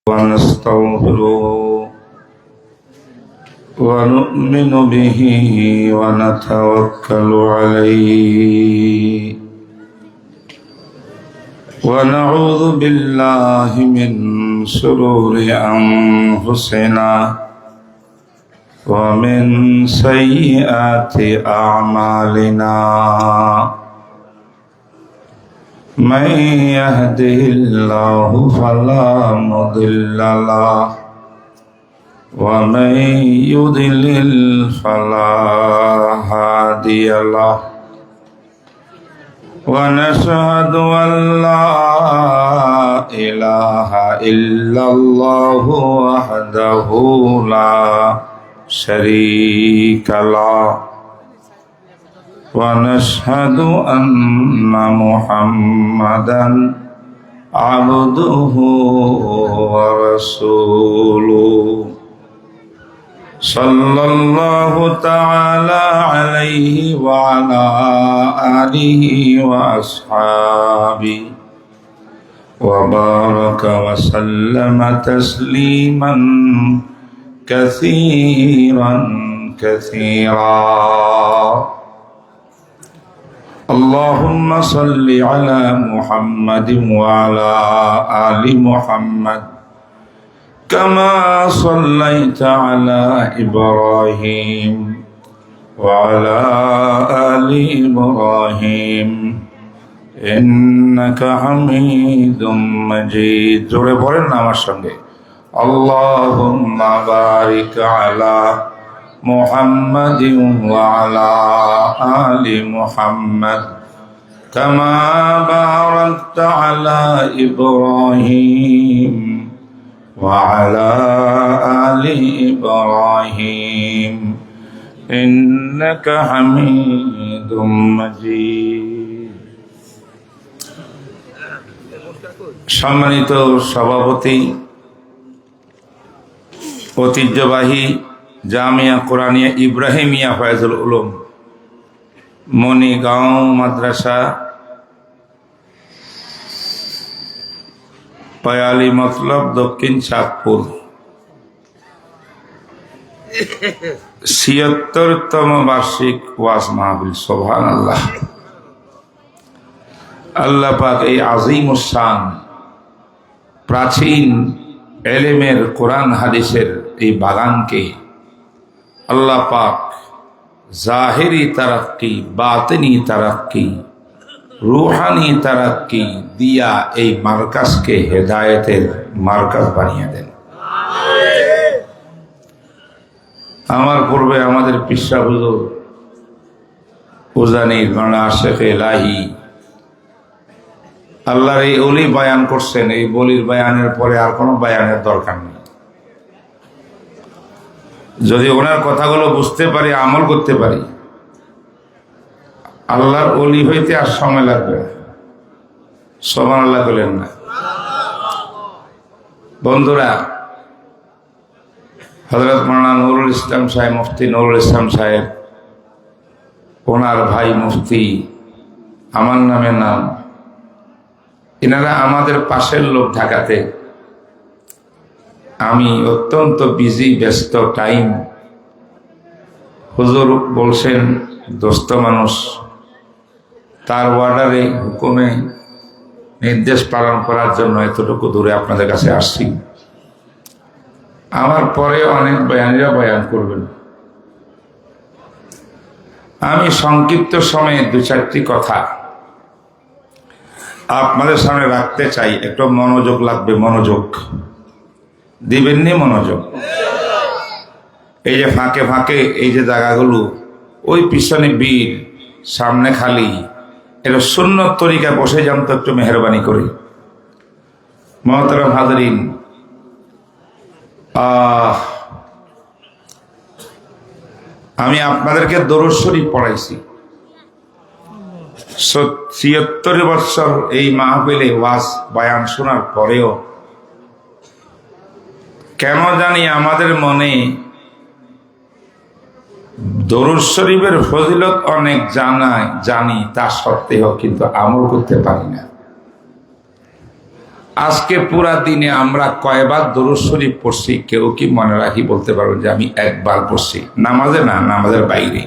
ونستغفره ونؤمن به ونتوكل عليه ونعوذ بالله من شرور أنفسنا ومن سيئات أعمالنا من يهده الله فلا مضل له ومن يضلل فلا هادي له ونشهد أن لا إله إلا الله وحده لا شريك له ونشهد أن محمدا عبده ورسوله صلى الله تعالى عليه وعلى آله وأصحابه وبارك وسلم تسليما كثيرا اللهم صل على محمد وعلى آل محمد كما صليت على إبراهيم وعلى آل إبراهيم إنك حميد مجيد জোরে পড়েন না আমার সঙ্গে اللهم بارك على محمد وعلى آل محمد كما باركت على إبراهيم وعلى آل إبراهيم إنك حميد مجيد সম্মানিত সভাপতি ঐতিহ্যবাহী জামিয়া কোরআনিয়া ইব্রাহিমিয়া ফয়জুল উলুম মনিগাঁও মাদ্রাসা পয়ালি মতলব দক্ষিণ চাঁদপুর ৭৬তম বার্ষিক ওয়াজ মাহফিল। সুবহানাল্লাহ। আল্লাহ পাক এই আজিমুস শান প্রাচীন এলেমের কোরআন হাদিসের এই বাগানকে আল্লাহ পাক জাহেরি তারাক্কি, বাতিনি তারাক্কি, রুহানি তারাক্কি দিয়া এই মার্কাজকে হেদায়েতের মার্কাজ বানিয়ে দেন। আমার পূর্বে আমাদের পিসা হুজুর উজানির মাওলানা আশিক ইলাহি আল্লাহর এই ওলি বয়ান করছেন। এই বলির বয়ানের পরে আর কোনো বয়ানের দরকার নেই। যদি ওনার কথাগুলো বুঝতে পারি, আমল করতে পারি, আল্লাহর ওলি হইতে আর সময় লাগবে না। সুবহানাল্লাহ বলেন না বন্ধুরা। হযরত মাওলানা নুরুল ইসলাম সাহেব, মুফতি নুরুল ইসলাম সাহেব, ওনার ভাই মুফতি আমার নামে নাম, এনারা আমাদের পাশের লোক ঢাকাতে। আমি অত্যন্ত বিজি, ব্যস্ত টাইম। হুজুর বলছেন দোস্ত মানুষ, তার অর্ডারে হুকুমে নির্দেশ পালন করার জন্য এতটুকু দূরে আপনাদের কাছে আসছি। আমার পরে অনেক বয়ানীরা বয়ান করবেন। আমি সংক্ষিপ্ত সময়ে ২-৪টি কথা আপনাদের সামনে রাখতে চাই। একটু মনোযোগ লাগবে, মনোযোগ দিবেননি? মনোযোগ। এই যে ফাঁকে ফাঁকে এই যে জায়গাগুলো, ওই পিছনে বীর, সামনে খালি, এটা সুন্নত তরিকায় বসে যান তো একটু মেহরবানি করে। মুহতারাম হাজরিন, আমি আপনাদেরকে দরুদ শরীফ পড়াইছি। ৭৬ বছর এই মাহফিলে ওয়াজ বয়ান শোনার পরেও কেন জানি আমাদের মনে দরুদ শরীফের ফজিলত অনেক জানি, তা সত্ত্বেও কিন্তু আমল করতে পারি না। আজকে পুরা দিনে আমরা কয়বার দরুদ শরীফ পড়ছি কেউ কি মনে রাখি বলতে পারবেন যে আমি একবার পড়ছি? নামাজে না, নামাজের বাইরে।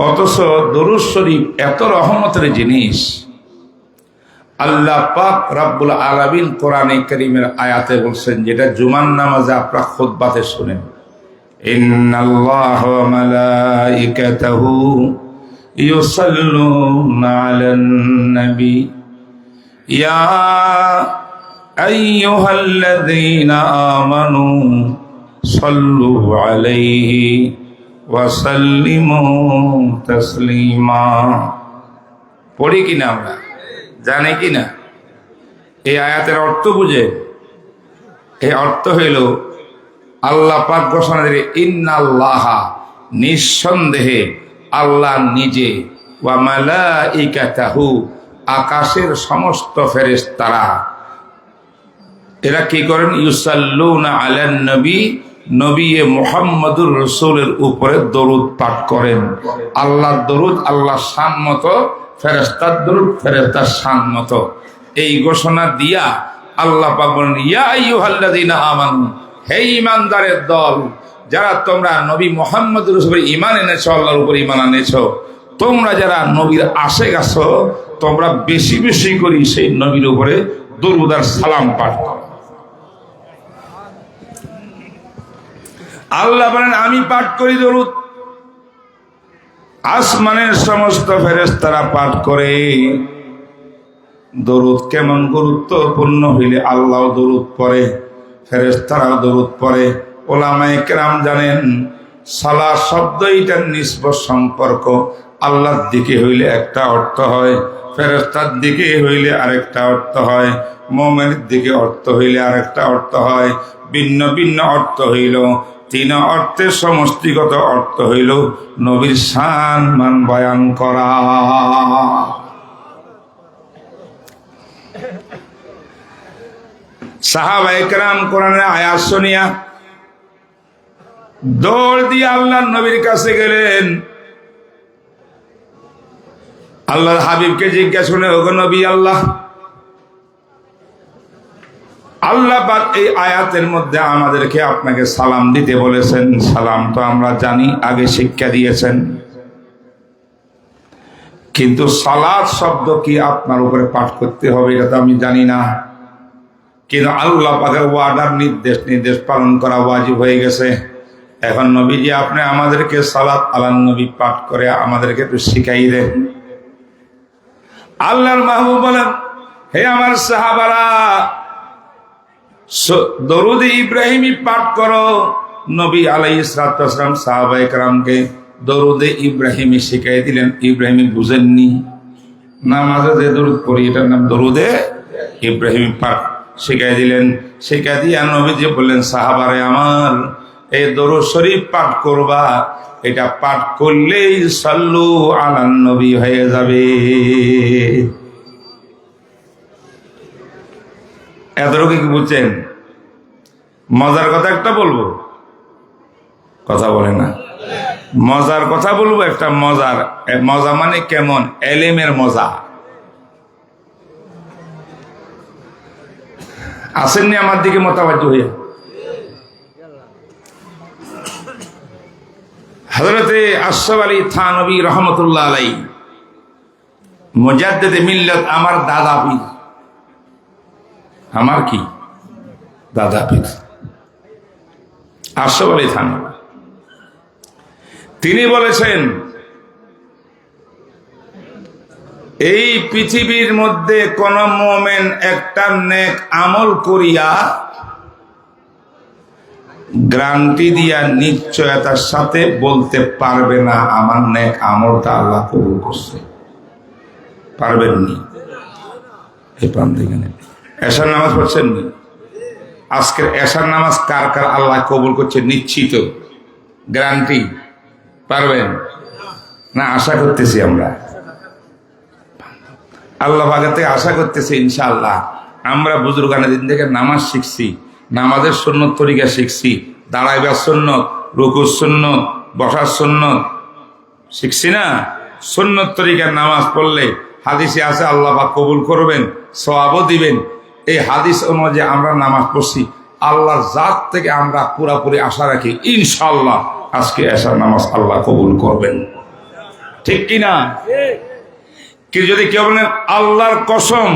অথচ দরুদ শরীফ এত রহমতের জিনিস। আল্লাহ পাক রব্বুল আলামিন কোরআনে কারীমের আয়াতে বলছেন, যেটা জুমার নামাজে আপনারা খুতবাতে শুনেন, ইন্নাল্লাহা ওয়া মালাইকাতাহু ইউসাল্লুনা আলান নবী ইয়া আইয়ুহাল্লাযীনা আমানু সাল্লু আলাইহি ওয়া সাল্লিমু তাসলিমা। পড়ি কিনা আমরা? জানে কিনা? এই আয়াতের অর্থ বুঝে? এই অর্থ হইল আল্লাহ পাক ঘোষণা দিলে, ইন্নাল্লাহা, নিঃসন্দেহে আল্লাহ নিজে, ওয়া মালাইকাতাহু, আকাশের সমস্ত ফেরেশতারা, এরা কি করেন? ইউসাল্লুনা আলান নবী, নবী মুহাম্মদুর রাসূলের উপরে দরুদ পাঠ করেন। আল্লাহর দরুদ আল্লাহর শান মতো, ফেরেশতার দরুদ ফেরেশতার শান মতো। এই ঘোষণা দিয়া আল্লাহ পাক বলেন, ইয়া আইয়ুহাল্লাযীনা আমানু, হে ঈমানদারের দল, যারা তোমরা নবী মুহাম্মদুর রাসূলের ঈমান এনেছো, আল্লাহর উপর ঈমান এনেছো, তোমরা যারা নবীর আশিক আছো, তোমরা বেশি বেশি করে সেই নবীর উপরে দরুদ আর সালাম পাঠ করো। আল্লাহ বলেন, আমি পাঠ করি দরুদ, আসমানের সমস্ত ফেরেশতারা পাঠ করে। দরুদ কেমন গুরুত্বপূর্ণ হইলে আল্লাহও দরুদ পড়ে, ফেরেশতারাও দরুদ পড়ে। ওলামায়ে কেরাম জানেন, সালাত শব্দ এটার নিসবত সম্পর্ক আল্লাহর দিকে হইলে একটা অর্থ হয়, ফেরেশতার দিকে হইলে আরেকটা অর্থ হয়, মুমিনের দিকে অর্থ হইলে আরেকটা অর্থ হয়। ভিন্ন ভিন্ন অর্থ হইল, তিন অর্থের সমষ্টিগত অর্থ হইল নবীর শান মান বয়ান করা। সাহাবায়ে কেরাম কোরআনের আয়াত শুনিয়া দৌড় দিয়ে আল্লাহর নবীর কাছে গেলেন। আল্লাহর হাবিবকে জিজ্ঞাসা করলেন, ওগো নবী আল্লাহ, আল্লাহ পাক এই আয়াতের মধ্যে আমাদেরকে আপনাকে সালাম দিতে বলেছেন। সালাম তো আমরা জানি, আগে শিক্ষা দিয়েছেন, কিন্তু সালাত শব্দ কি আপনার উপরে পাঠ করতে হবে এটা তো আমি জানি না। কিন্তু আল্লাহ পাকের ওয়ার্ডার, নির্দেশ পালন করা ওয়াজিব হয়ে গেছে। এখন নবীজি আপনি আমাদেরকে সালাত আলান নবী পাঠ করে আমাদেরকে একটু শিখাই দেন। আল্লাহর মাহবুব বলেন, হে আমার সাহাবারা, দরুদে ইব্রাহিমী পাঠ করো। নবী আলাইহিস সালাতু ওয়াস সালাম সাহাবায়ে কেরামকে দরুদে ইব্রাহিমী শিখাই দিলেন। ইব্রাহিমী বুঝেননি, নামাজে যে দরুদ পড়ি এটার নাম দরুদে ইব্রাহিমী পাঠ শিখাই দিলেন। শিখাই দিয়ে নবীজি বললেন, সাহাবারে আমার, এই দরুদ শরীফ পাঠ করবা, এটা পাঠ করলেই সাল্লু আলান নবী হয়ে যাবে। এতটুকু কি বুঝছেন? মজার কথা একটা বলবো, কথা বলে না, মজার কথা বলবো একটা। মজা মানে কেমন? এলেমের মজা। আসেননি আমার দিকে মোতাবাজ্য হয়ে? হযরতে আশরাফ আলী থানভী রহমতুল্লাহ আলাইহি, মুজাদ্দিদে মিল্লাত, আমার দাদা পীর, আমার কি দাদা পীর আশরাফ আলী থানভী, তিনি বলেছেন, এই পৃথিবীর মধ্যে কোন মুমিন একটা নেক আমল করিয়া গ্যারান্টি দিয়া নিশ্চয়তার সাথে বলতে পারবে না আমার নেক আমলটা আল্লাহ কবুল করছে, পারবেননি। এই প্রান্তিকানে এশার নামাজ পড়ছেন নি? আজকের এশার নামাজ কার কার আল্লাহ কবুল করছে নিশ্চিত? গ্যারান্টি? পারবেন না? আশা করতেছি আমরা, আল্লাহ পাকের থেকে আশা করতেছি ইনশাআল্লাহ। আমরা বুজুর্গানের দিন থেকে নামাজ শিখছি, নামাজের সুন্নত তরিকা শিখছি, দাঁড়াইবার সুন্নত, রুকুর সুন্নত, বসার সুন্নত শিখছি না? সুন্নত তরিকার নামাজ পড়লে হাদিসে আছে আল্লাহ পাক কবুল করবেন। সওয়াবও দিবেন। এই হাদিস অনুযায়ী আমরা নামাজ পড়ছি, আল্লাহর জাত থেকে আমরা পুরাপুরি আশা রাখি ইনশাআল্লাহ আজকে এশার নামাজ আল্লাহ কবুল করবেন। ঠিক কিনা? কি যদি কেউ বলেন আল্লাহর কসম,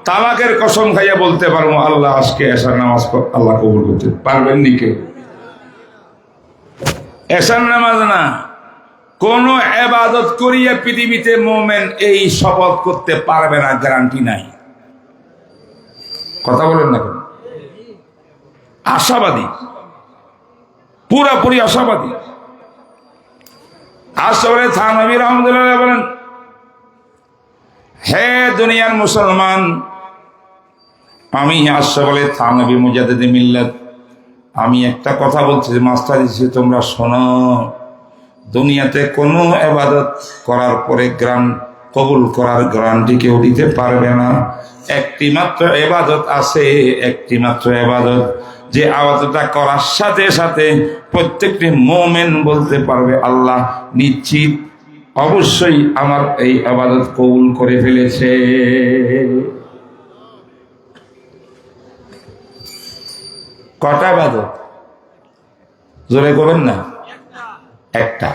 তালাকের কসম খাইয়া বলতে পারবো আল্লাহ আজকে এশার নামাজ আল্লাহ কবুল করতে পারবেন নি কেউ? এশার নামাজ না, কোন ইবাদত করিয়া পৃথিবীতে মুমিন এই শপথ করতে পারবে না, গ্যারান্টি নাই। কথা বলেন না কেন? আশাবাদী, পুরাপুরি আশাবাদী। আসলে থানভী রহমতুল্লাহ বলেন, হে দুনিয়ার মুসলমান, আমি আসলে থানভী মুজাদ্দিদ মিল্লাত, আমি একটা কথা বলছি মাস্টার হিসেবে তোমরা শোনো। দুনিয়াতে কোনো ইবাদত করার পরে কবুল করার গ্যারান্টি কেউ দিতে পারবে না। একটি মাত্র ইবাদত আছে, একটি মাত্র ইবাদত, যে ইবাদতটা করার সাথে সাথে প্রত্যেকটি মুমিন বলতে পারবে আল্লাহ নিশ্চিত অবশ্যই আমার এই ইবাদত কবুল করে ফেলেছে। কটা ইবাদত? জোরে করবেন না। একটা।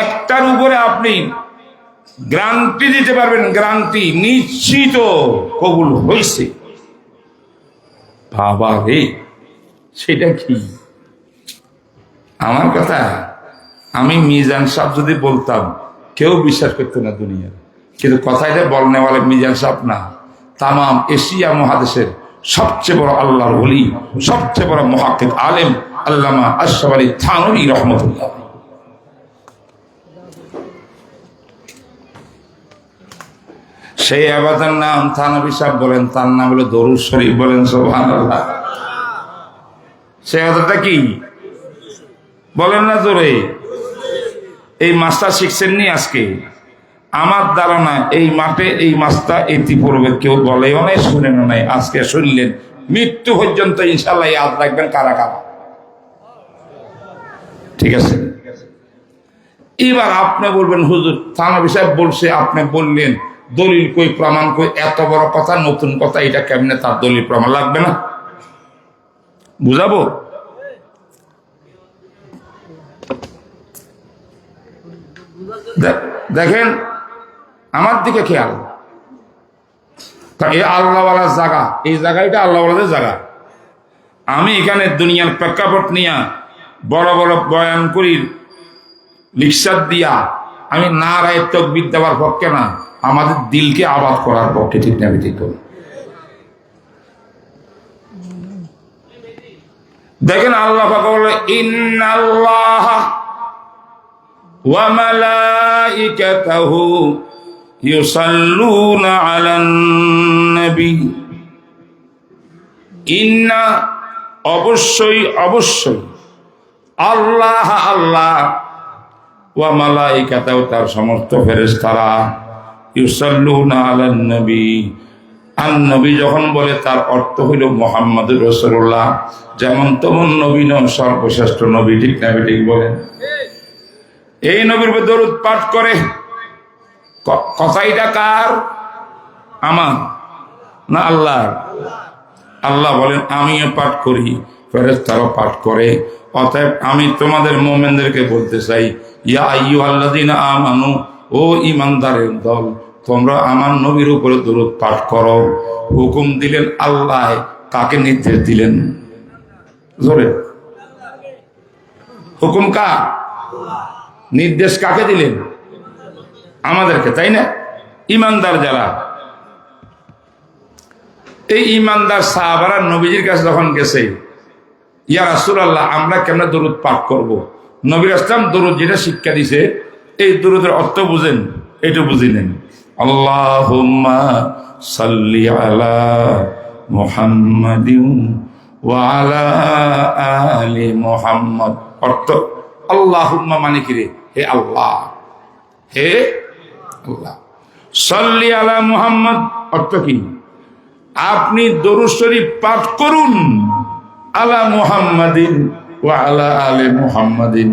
একটার উপরে আপনি গ্যারান্টি দিতে পারবেন, গ্যারান্টি নিশ্চিত কবুল হয়েছে। বাবা রে, সেটা কি? আমার কথা আমি মিজান সাহেব যদি বলতাম কেউ বিশ্বাস করতো না দুনিয়ার, কিন্তু কথাটা বলনে বলে মিজান সাহেব না, তাম এশিয়া মহাদেশের সবচেয়ে বড় আল্লাহর ওলি, সবচেয়ে বড় মুহাক্কিক আলেম আল্লামা আশরাফ আলী থানভী রহমতুল্লাহ। সেই ইবাদতের নাম থানভী সাহেব বলেন, তার নাম হলো দরুদ শরীফ। বলেন সুবহানাল্লাহ। সেই ইবাদতটা কি বলেন না জোরে? এই মাছটা শিখছেন নি আজকে? আমার ধারণা এই মাঠে এই মাছটা ইতিপূর্বে কেউ বলেও নাই, শুনেনও নাই, আজকে শুনলেন। মৃত্যু পর্যন্ত ইনশাআল্লাহ ইয়াদ রাখবেন কারা কারা। ঠিক আছে? এবার আপনি বলবেন হুজুর থানভী সাহেব বলছে, আপনি বললেন দলিল কই, প্রমাণ কই? এত বড় কথা, নতুন কথা, এটা কেমনে তার দলিল প্রমাণ লাগবে না? বুঝাবো? দেখেন আমার দিকে খেয়াল। এই আল্লাহওয়ালার জায়গা, এই জায়গাটা আল্লাহওয়ালাদের জায়গা। আমি এখানে দুনিয়ার প্রেক্ষাপট নিয়ে বড় বড় বয়ান করি, লিকসার দিয়া আমি নারায়ে তাকবীর দেওয়ার পক্ষে না, আমাদের দিলকে আবাদ করার পক্ষে। ঠিক না ঠিক? দেখেন আল্লাহ পাক বলে ইন্নাল্লাহা ওয়া মালাইকাতাহু ইউসাল্লুনা আলান নবী। ইন্না অবশ্যই অবশ্যই, আল্লাহ আল্লাহ, ওয়া মালাইকাতাহু তার সমস্ত ফেরেশতারা, ইউসাল্লুনা আলান নবী, আর নবী যখন বলে তার অর্থ হইল মুহাম্মদুর রাসূলুল্লাহ, যেমন তেমন নবী নন, সর্বশ্রেষ্ঠ নবী। ঠিক না ঠিক বলেন? এই নবীর উপর দরুদ পাঠ করে। কথাইটা কার? আমার না আল্লাহর? আল্লাহ বলেন আমিও পাঠ করি, ফেরেশতারাও পাঠ করে। অতএব আমি তোমাদের মুমিনদেরকে বলতে চাই, ইয়া আইয়ুহাল্লাযীনা আমানু, ও ঈমানদারের দল, তোমরা আমার নবীর উপরে দরুদ পাঠ করো। হুকুম দিলেন আল্লাহ, কাকে নির্দেশ দিলেন? জোরে হুকুম কার? নির্দেশ কাকে দিলেন? আমাদেরকে, তাই না? ঈমানদার যারা, এই ঈমানদার সাহাবারা নবীজির কাছে যখন গেছে, ইয়া রাসূলুল্লাহ আমরা কেমনে দরুদ পাঠ করব? নবী আসলাম দরুদ যেটা শিক্ষা দিছে, এই দরুদের অর্থ বুঝেন, এটা বুঝিলেন। আল্লাহুম্মা সাল্লি আলা মুহাম্মাদিন ওয়া আলা আলি মুহাম্মদ। অর্থ আল্লাহুম্মা মানে কি রে? হে আল্লাহ, হে আল্লাহ, সাল্লি আলা মুহাম্মদ অর্থ কি? আপনি দরুদ শরীফ পাঠ করুন, আলা মুহাম্মাদিন ওয়া আলা আলি মুহাম্মাদিন,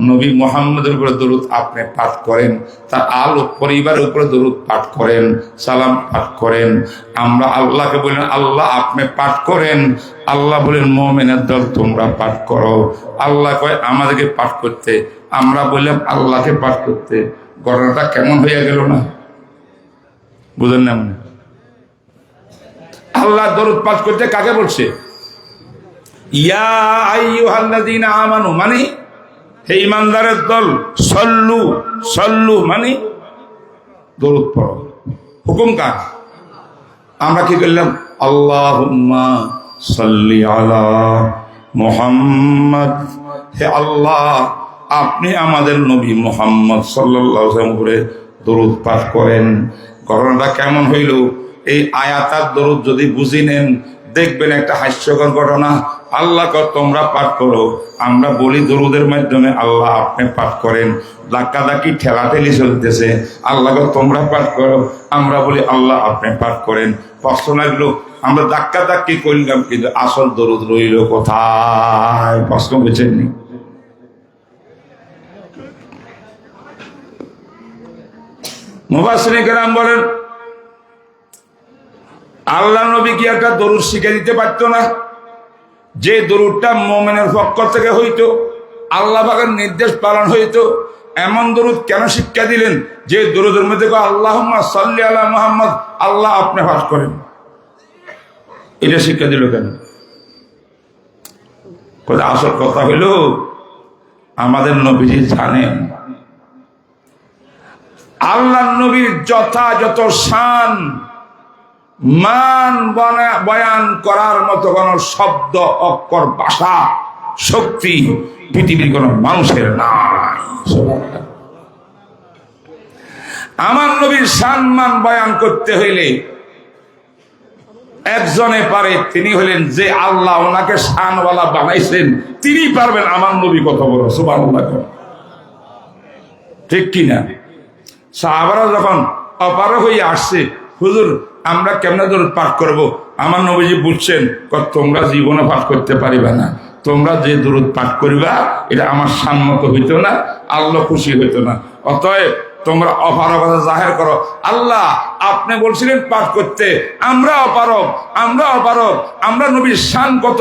নবী মুহাম্মদের উপরে দরুদ আপনি পাঠ করেন, তার আলো পরিবারের উপরে দরুদ পাঠ করেন, সালাম পাঠ করেন। আমরা আল্লাহকে বলেন আল্লাহ আপনি পাঠ করেন, আল্লাহ বলেন মুমিনের দল তোমরা পাঠ করো। আল্লাহ কয় আমাদেরকে পাঠ করতে, আমরা বললাম আল্লাহকে পাঠ করতে। ঘটনাটা কেমন হইয়া গেল না? বুঝেন না? আল্লাহ দরুদ পাঠ করতে কাকে বলছে? ইয়া আইয়ুহাল্লাযীনা আমানু মানে হে ঈমানদারের দল, সল্লু সল্লু মানে দরুদ পড়ো। হুকুম কার? আমরা কি করলাম? আল্লাহুম্মা সাল্লি আলা মুহাম্মদ। হে আল্লাহ আপনি আমাদের নবী মুহাম্মদ সাল্লাল্লাহু আলাইহি ওয়াসাল্লাম উপরে দরুদ পাঠ করেন। ঘটনাটা কেমন হইল? এই আয়াতার দরুদ যদি বুঝি নেন দেখবেন একটা হাস্যকর ঘটনা। আল্লাহ তোমরা পাঠ করো, আমরা বলি দরুদের মাধ্যমে আল্লাহ আপনি পাঠ করেন। ধাক্কাধাক্কি ঠেলাঠেলি চলতেছে, আল্লাহ তোমরা পাঠ করো, আমরা বলি আল্লাহ আপনি পাঠ করেন। প্রশ্ন লাগলো আমরা ধাক্কাধাক্কি করলাম কিন্তু আসল দরুদ রইল কোথায়? প্রশ্ন বুঝেননি? মুফাসসিরিন কেরাম বলেন আল্লাহ নবী কি একটা দরুদ শিখে দিতে পারতো না? যে দরুদটা মুমিনের পক্ষ থেকে হইতো, আল্লাহ পাকের নির্দেশ পালন হইতো, এমন দরুদ কেন শিক্ষা দিলেন যে দরুদের মধ্যে আল্লাহুম্মা সাল্লি আলা মুহাম্মদ, আল্লাহ আপনি পাঠ করেন? এটা শিক্ষা দিল কেন? আসল কথা হইল আমাদের নবীজি জানেন আল্লাহ নবীর যথাযথ শান মান বয়ান করার মতো কোন শব্দ অক্ষর ভাষা শক্তি পৃথিবীর কোন মানুষের নাই। আমার নবীর শান মান বয়ান করতে হইলে একজনে পারে, তিনি হলেন যে আল্লাহ ওনাকে শানওয়ালা বানাইছেন, তিনি পারবেন আমার নবী কত বড়। সুবহানাল্লাহ, ঠিক কিনা? সাহাবারা যখন অপারগ হয়ে আসছে, হুজুর আমরা কেমনে দরুদ পাঠ করব? আমার নবীজি বুঝছেন তোমরা জীবনে পাঠ করতে পারিবা না, তোমরা যে দরুদ পাঠ করিবা এটা আমার সম্মত হইতো না, আল্লাহ খুশি হইতো না। অতএব তোমরা অপারগতা জাহের করো। আল্লাহ আপনি বলছিলেন পাঠ করতে, আমরা অপারগ, আমরা নবীর শান কত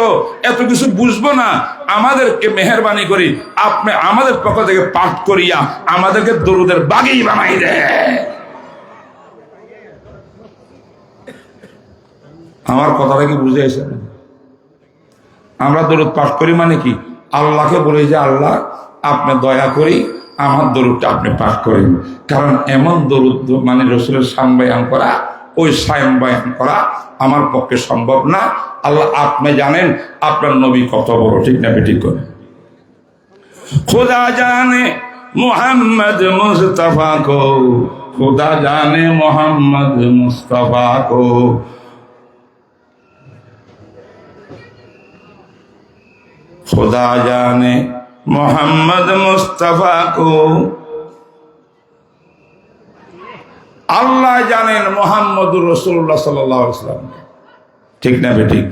এত কিছু বুঝবো না, আমাদেরকে মেহেরবানি করি আপনি আমাদের পক্ষ থেকে পাঠ করিয়া আমাদেরকে দরুদের বাগী বানাই দেয়। আমার কথাটা কি বুঝে আসে? আমরা দরুদ পাঠ করি মানে কি? আল্লাহকে বলি যে আল্লাহ আপনি দয়া করি আমার দরুদটা আপনি পাঠ করেন। কারণ এমন দরুদ মানে রাসূলের শান বয়ান করা, ওই শান বয়ান করা আমার পক্ষে সম্ভব না। আল্লাহ আপনি জানেন আপনার নবী কত বড়, ঠিক না বেঠিক করে? খুদা জানে মোহাম্মদ মুস্তাফা কো, খুদা জানে মোহাম্মদ মুস্তাফা কো, खुदा जाने मोहम्मद मुस्तफा को, আল্লাহ জানেন মুহাম্মদুর রাসূলুল্লাহ সাল্লাল্লাহু আলাইহি ওয়াসাল্লাম, ঠিক না বেঠিক?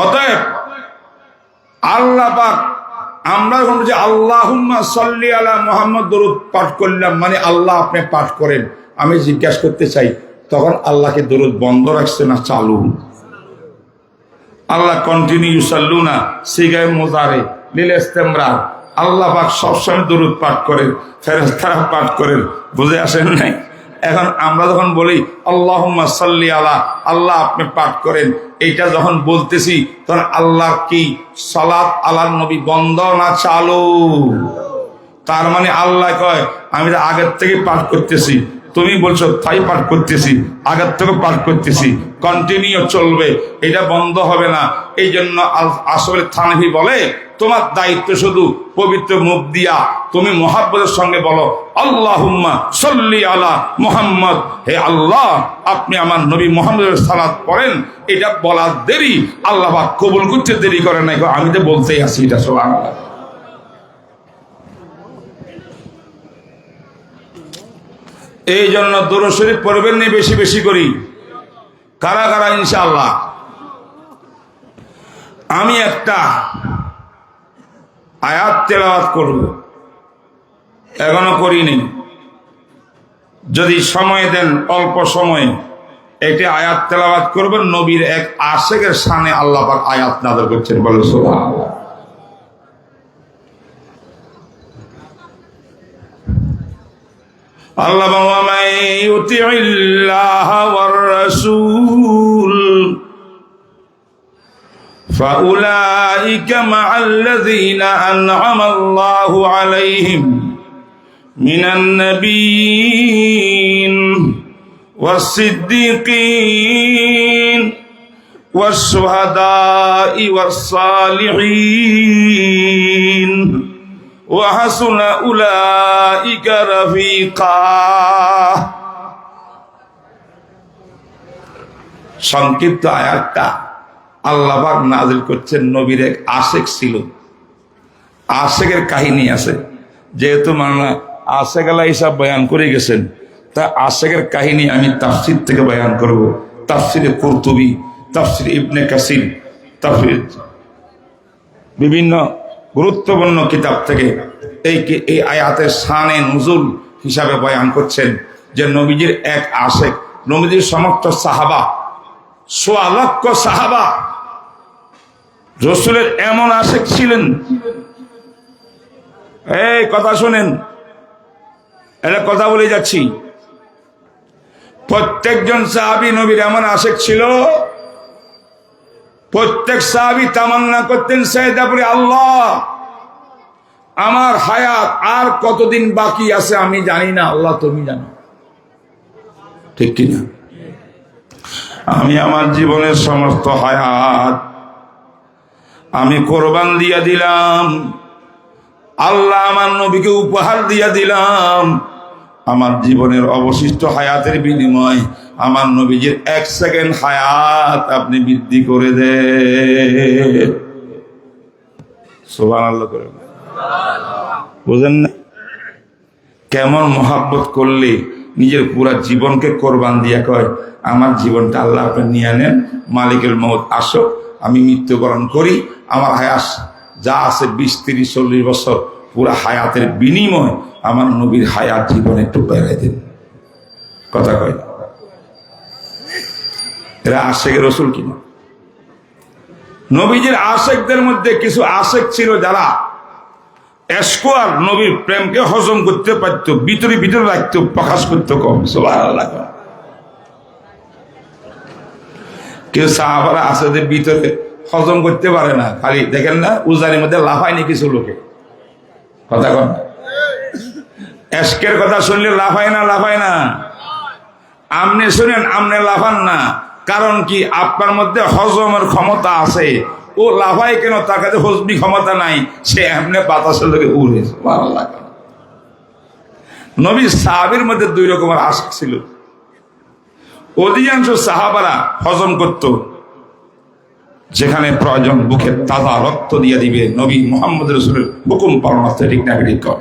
অতএব আল্লাহ পাক আমরা যখন যে আল্লাহুম্মা সাল্লি আলা মুহাম্মদ দরুদ পাঠ করলাম মানে আল্লাহ আপনি পাঠ করেন, আমি জিজ্ঞাসা করতে চাই তখন আল্লাহকে দরুদ বন্ধ রাখছে না চালু? আল্লাহ কন্টিনিউ ইউসাল্লুনা সিগায়ে মুজারে লিল ইস্তিমরার, আল্লাহ পাক সবসময় দরুদ পাঠ করেন, ফেরেশতারা পাঠ করেন। বুঝে আসেন নাই? এখন আমরা যখন বলি আল্লাহুম্মা সাল্লি আলা, আল্লাহ আপনি পাঠ করেন, এইটা যখন বলতেছি তখন আল্লাহর কি সালাত আলার নবী বন্ধ না চালু? তার মানে আল্লাহ কয় আমি তো আগের থেকে পাঠ করতেছি, তুমি বলছো তাই পাঠ করতেছি, আগের থেকে পাঠ করতেছি, কন্টিনিউ চলবে, এটা বন্ধ হবে না। এই জন্য আসলে থানভী বলে তোমার দায়িত্ব শুধু পবিত্র মুখ দিয়া তুমি মুহাব্বতের সঙ্গে বলো আল্লাহুম্মা সাল্লি আলা মুহাম্মদ, হে আল্লাহ আপনি আমার নবী মুহাম্মদের সালাত পড়েন। এটা বলার দেরি আল্লাহ পাক কবুল করতে দেরি করে নাই, আমি তো বলতেই আছি এটা। সুবহানাল্লাহ। এই জন্য দুরূদ শরীফ পড়বেন না বেশি বেশি করি। কারা কারা ইনশাআল্লাহ? আমি একটা আয়াত তেলাওয়াত করব, এখনো করিনি। যদি সময় দেন অল্প সময়ে একটি আয়াত তেলাওয়াত করবেন। নবীর এক আশিকের শানে আল্লাহ পাক আয়াত নাযিল করছেন, বলে সুবহানাল্লাহ। আল্লাহ ওয়া মান ইউতিইল্লাহ ওয়ার রাসূল ফাউলাইকা মা'আল্লাযীনা আন'আমা আল্লাহু আলাইহিম মিনান নাবিয়্যিন ওয়াস-সিদ্দীকিন ওয়াশ-শুহাদা'i ওয়াস-সালিহিন ওয়া হাসুনা উলাইকা রাফীকা। সংক্ষিপ্ত আয়াতটা আল্লাহ পাক নাযিল করছেন। নবীর এক আশিক ছিল, আশিকের কাহিনী আছে। যেহেতু মাওলানা আশিক আলাইহিস সালাম বয়ান করে গেছেন, তা আশিকের কাহিনী আমি তাফসীর থেকে বয়ান করব। তাফসীরে কুরতুবী, তাফসীর ইবনে কাসির, তাফসীর বিভিন্ন গুরুত্বপূর্ণ কিতাব থেকে এই আয়াতের শানে নুজুল হিসাবে বয়ান করছেন যে নবীজির এক আশিক, নবীজির সমস্ত সাহাবা, ১৬ লক্ষ সাহাবা রাসূলের এমন আশিক ছিলেন। এই কথা শুনেন, এটা কথা বলে যাচ্ছি। প্রত্যেকজন সাহাবী নবীর এমন আশিক ছিল, প্রত্যেক সাহাবী তামান্না করতেন সাইদাপুরে, আল্লাহ আমার হায়াত আর কতদিন বাকি আছে আমি জানি না, আল্লাহ তুমি জানো। ঠিক কিনা? আমি আমার জীবনের সমস্ত হায়াত আমি কোরবান দিয়া দিলাম, আল্লাহ আমার নবীকে উপহার দিয়া দিলাম। আমার জীবনের অবশিষ্ট হায়াতের বিনিময় আমার নবীজির 1 সেকেন্ড হায়াত আপনি বৃদ্ধি করে দেন। সুবহানাল্লাহ করে বুঝেন না? কেমন মহাব্বত করলে নিজের পুরা জীবনকে কোরবান দিয়া কয় আমার জীবনটা আল্লাহ আপনি নিয়ে নেন, মালিকের মউত আসো, আমি মৃত্যুবরণ করি, আমার হায়াত যা আছে 20, 30, 40 বছর, পুরা হায়াতের বিনিময় আমার নবীর হায়াত জীবন একটু বেড়াই দেন। কথা কয় না? এরা আশিকের রাসূল কিনা? নবীজির আশিকদের মধ্যে কিছু আশিক ছিল যারা এসকোয়ার নবীর প্রেমকে হজম করতে পারত, ভিতরে ভিতরে রাখত, প্রকাশ করতে কম। সুবহানাল্লাহ। কেউ সাহাবারা আছে যে ভিতরে হজম করতে পারে না, খালি দেখেন না উজানির মধ্যে লাফায়নি কিছু লোকে। কথা কন, এশকের কথা শুনলে লাফায় না? লাফায় না? আমনে শুনেন, আমনে লাফান না। কারণ কি? আপনার মধ্যে হজমের ক্ষমতা আছে। ও লাফায় কেন? তার কাছে হজমি ক্ষমতা নাই, সে এমনি বাতাসের লোকে উড়ে। ভালো লাগে। নবী সাহাবীর মধ্যে 2 রকমের আশিক ছিল। অধিকাংশ সাহাবারা হজম করত, যেখানে প্রয়োজন বুকে তাজা রক্ত দিয়ে দিবে, নবী মুহাম্মদ রাসূলের হুকুম পালন করতে। ঠিক না? ঠিক কর।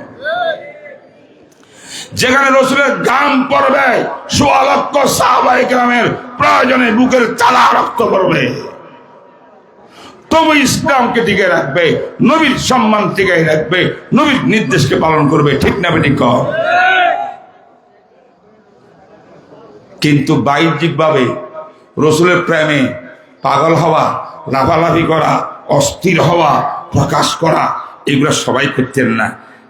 যেখানে রাসূলের গাম পড়বে, ১৬ লক্ষ সাহাবায়ে কেরামের প্রয়োজনে বুকের তাজা রক্ত পড়বে, তবু ইসলামকে টিকে রাখবে, নবীর সম্মান টিকে রাখবে, নবীর নির্দেশকে পালন করবে। ঠিক না? ঠিক কর। কিন্তু বাহ্যিক ভাবে রাসূলের প্রেমে পাগল হওয়া, লাফালাফি করা, অস্থির হওয়া, প্রকাশ করা, এগুলো সবাই করতেন না।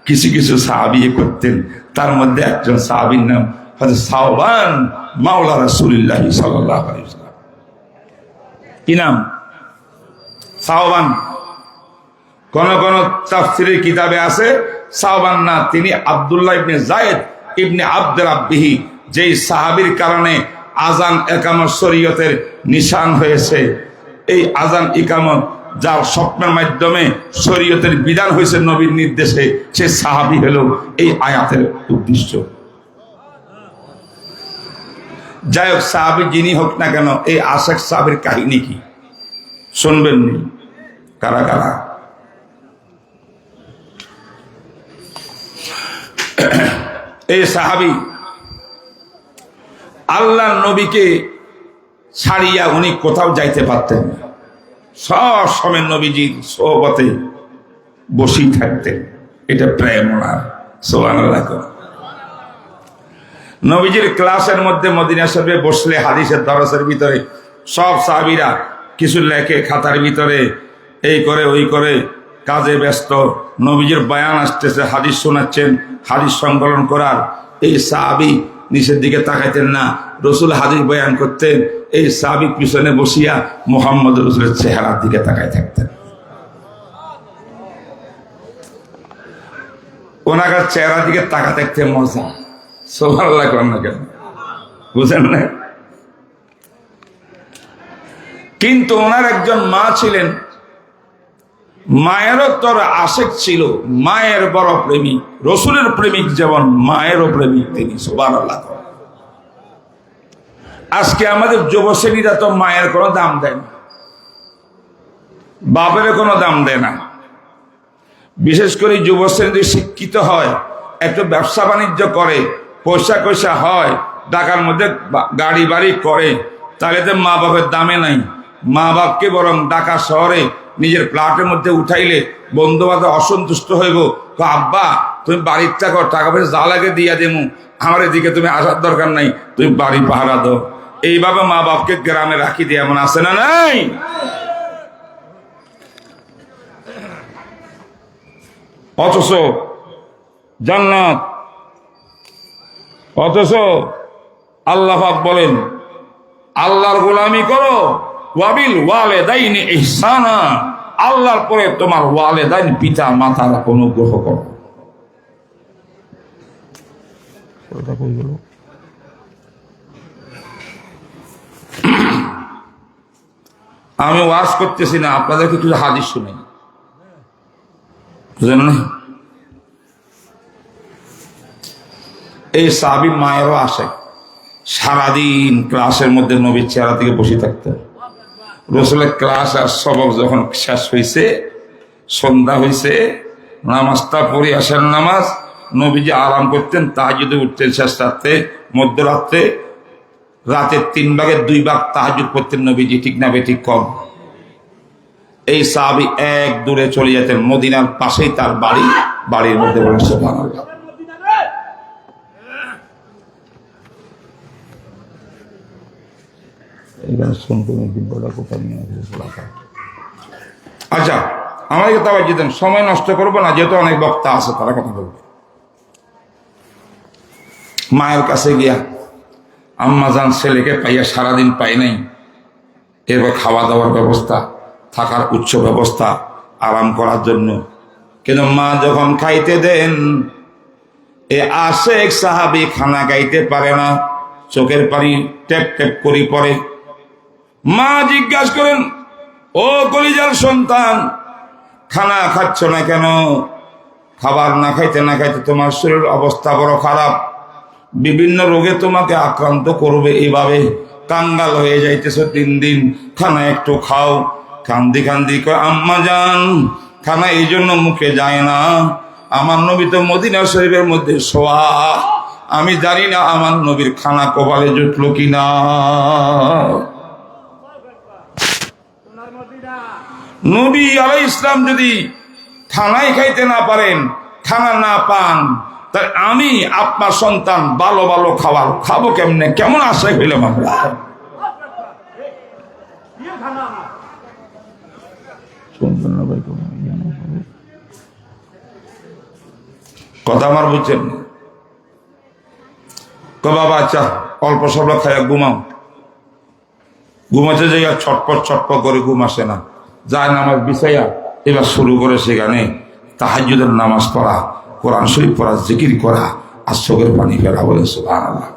কিছু কিছু সাহাবী করতেন। তার মধ্যে একজন সাহাবীর নাম হযরত সাওবান মাওলা রাসূলুল্লাহ সাল্লাল্লাহু আলাইহি ওয়াসাল্লাম। কি নাম? সাওবান। কোন কোন তাফসীরের কিতাবে আছে সাওবান না, তিনি আব্দুল্লাহ ইবনে যায়েদ ইবনে আব্দ রাব্বিহি, যেই সাহাবীর কারণে আজান একামত শরীয়তের নিশান হয়েছে। এই আজান ইকামত যার স্বপ্নের মাধ্যমে শরীয়তের বিধান হয়েছে নবীর নির্দেশে, সে সাহাবী হলো এই আয়াতের উদ্দেশ্য। যাই হোক, সাহাবী যিনি হোক না কেন, এই আশিক সাহাবীর কাহিনী কি শুনবেন? কারা কারা? এই সাহাবী আল্লাহর নবীকে ছাড়িয়া উনি কোথাও যাইতে পারতেন না। সব সময় নবীজির সোহবতে বসেই থাকতেন। এটা প্রেম ওনার। সুবহানাল্লাহ। নবীজির ক্লাসের মধ্যে মদিনা শরীফে বসলে হাদিসের দরসের ভিতরে সব সাহাবীরা কিছু লেখে খাতার ভিতরে, এই করে ওই করে কাজে ব্যস্ত। নবীজির বয়ান আসতেছে, হাদিস শোনাচ্ছেন, হাদিস সংকলন করার। এই সাহাবী নিচের দিকে তাকাইতেন না, রসুল হাদিস বয়ান করতেন, এই সাহাবী পিছনে বসিয়া মুহাম্মদ রসুলের চেহারার দিকে তাকায় থাকতেন। ওনার চেহারার দিকে তাকা থাকতে মজা। সুবহানাল্লাহ করেন না কেন? বুঝেন না? কিন্তু ওনার একজন মা ছিলেন, মায়েরও তোর আশেক ছিল, মায়ের বড় প্রেমিক। রসুলের প্রেমিক যেমন মায়েরও প্রেমিক তিনি। সুবহানাল্লাহ। আজকে আমাদের যুবশ্রেণীরা তো মায়ের কোনো দাম দেয় না, বাপের কোনো দাম দেয় না। বিশেষ করে যুবশ্রেণী শিক্ষিত হয়, একটু ব্যবসা বাণিজ্য করে, পয়সা কয়সা হয়, ঢাকার মধ্যে গাড়ি বাড়ি করে, তাহলে তো মা বাপের দামে নাই। মা বাপকে বরং ঢাকা শহরে নিজের ফ্ল্যাটের মধ্যে উঠাইলে বন্ধু বান্ধব অসন্তুষ্ট হইব, আব্বা তুমি বাড়ির থাকো, টাকা পয়সা যা লাগে দিয়া দেমু, আমার এদিকে তুমি আসার দরকার নাই, তুমি বাড়ি পাহারা দাও। এইভাবে মা বাপকে গ্রামে রাখি দিয়ে এমন আছে না নাই? অথচ জান্নাত, অথচ আল্লাহ পাক বলেন আল্লাহর গোলামি করো, ওয়াবিল ওয়ালিদাইনি ইহসানা, আল্লাহর পরে তোমার ওয়ালিদাইন পিতা মাতার অনুগ্রহ করো। আমি ওয়াজ করতেছি না, আপনাদেরকে কিছু হাদিস শুনে বুঝলেন না? এই সাহাবী মায়েরও আসে, সারাদিন ক্লাসের মধ্যে নবীর চেহারা থেকে বসে থাকতেন। রসুলের ক্লাস আর সবক যখন শেষ হয়েছে, সন্ধ্যা হয়েছে, নামাজটা পড়ে আসার নামাজ, নবীজি আরাম করতেন, তাহাজ্জুদে উঠতেন শেষ রাত্রে, মধ্যরাত্রে, রাতের 3 ভাগের 2 ভাগ তাহাজ্জুদ পড়তেন নবীজি। ঠিক না বে ঠিক? কম। এই সাহাবী এক দূরে চলে যেতেন, মদিনার পাশেই তার বাড়ি, বাড়ির মধ্যে বলে সুবহানাল্লাহ। আচ্ছা, আমাকে তাও যেতেন, সময় নষ্ট করবো না, যেহেতু অনেক বক্তা আছে, তারা কথা বলবে। মায়ের কাছে গিয়া আম্মা জান ছেলেকে পাইয়া সারাদিন পাই নাই, এরপর খাওয়া দাওয়ার ব্যবস্থা, থাকার উচ্চ ব্যবস্থা, আরাম করার জন্য। কিন্তু মা যখন খাইতে দেন, এ আশেক সাহাবী খানা খাইতে পারে না, চোখের পানি টেপ টেপ করি পড়ে। মা জিজ্ঞাসা করেন, ও কলিজার সন্তান, খানা খাচ্ছ না কেন? খাবার না খাইতে না খাইতে তোমার শরীর অবস্থা বড় খারাপ, বিভিন্ন রোগে তোমাকে আক্রান্ত করবে, এইভাবে কাঙ্গাল হয়ে যাইতেছ 3 দিন, খানা একটু খাও। কান্দি কান্দি কয়, আম্মা জান খানা এই জন্য মুখে যায় না, আমার নবী তো মদিনা শরীফের মধ্যে শোয়া, আমি জানি না আমার নবীর খানা কপালে জুটলো কিনা। নবী আলাইহিস সালাম যদি খানাই খাইতে না পারেন, খানা না পান, তাহলে আমি আপনার সন্তান ভালো ভালো খাবার খাবো কেমনে? কেমন আশায় হইলাম আমরা? কথা আমার বুঝছেন? বাবা আচ্ছা অল্প স্বল্প খাইয়া ঘুমাও। ঘুমাতে যাইয়া ছটপট ছটপট করে ঘুম আসে না, যায় নামাজ বিছাইয়া এবার শুরু করে সেখানে তাহাজ্জুদের নামাজ পড়া, কোরআন শরীফ পড়া, জিকির করা, আর চোখের পানি ফেলা। বলে সুবহানাল্লাহ।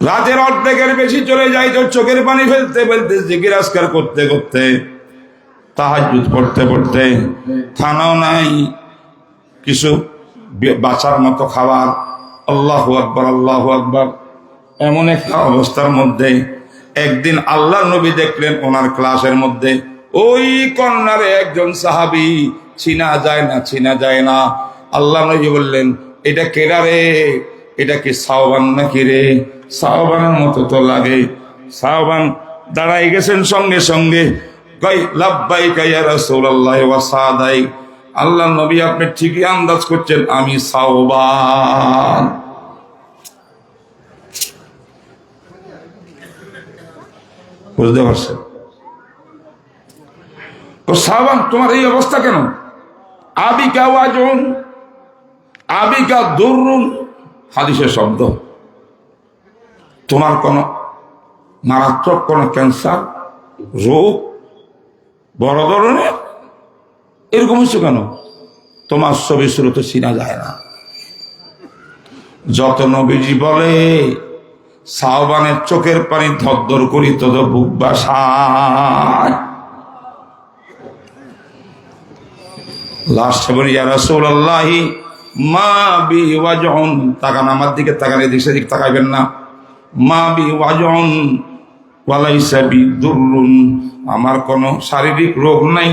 রাতের অর্ধেকের বেশি চলে যায় তো চোখের পানি ফেলতে ফেলতে, জিকির আজকার করতে করতে, তাহাজ্জুদ পড়তে পড়তে, খানাও নাই, কিছু বাঁচার মতো খাবার। আল্লাহু আকবার, আল্লাহু আকবার। এমন একটা অবস্থার মধ্যে একদিন আল্লাহ নবী দেখলেন ওনার ক্লাসের মধ্যে ওই কর্নারে একজন সাহাবী, চিনা যায় না, চিনা যায় না। আল্লাহ নবী বললেন, এটা কেডা রে? এটা কি সাওবান নাকি রে? সাওবানের মতো তো লাগে। সাওবান দাঁড়াই গেছেন, সঙ্গে সঙ্গে কই লাব্বাইকা ইয়া রাসূলুল্লাহ ওয়া সাদাই, আল্লাহ নবী আপনি ঠিকই আন্দাজ করছেন, আমি সাওবান। বুঝতে পারছেন? তো সাওবান তোমার এই অবস্থা কেন? আবিকা ওয়াজুন আবিকা দুররুন, হাদিসের শব্দ। তোমার কোন মারাত্মক কোন ক্যান্সার রোগ বড় ধরনের, এরকম হচ্ছে কেন? তোমার ছবি শুরু তো চিনা যায় না। যত নবীজি বলে সাওবানের চোখের পানি ধরধর করি তত বুক বাসায়। লাস্ট বলি ইয়া রাসূলুল্লাহ মা বি ওয়াজউন, তাকান আমার দিকে, তাকান এদিক সেদিক তাকাইবেন না। মা বি ওয়াজউন ওয়ালাইসা বি দুররুন, আমার কোনো শারীরিক রোগ নাই,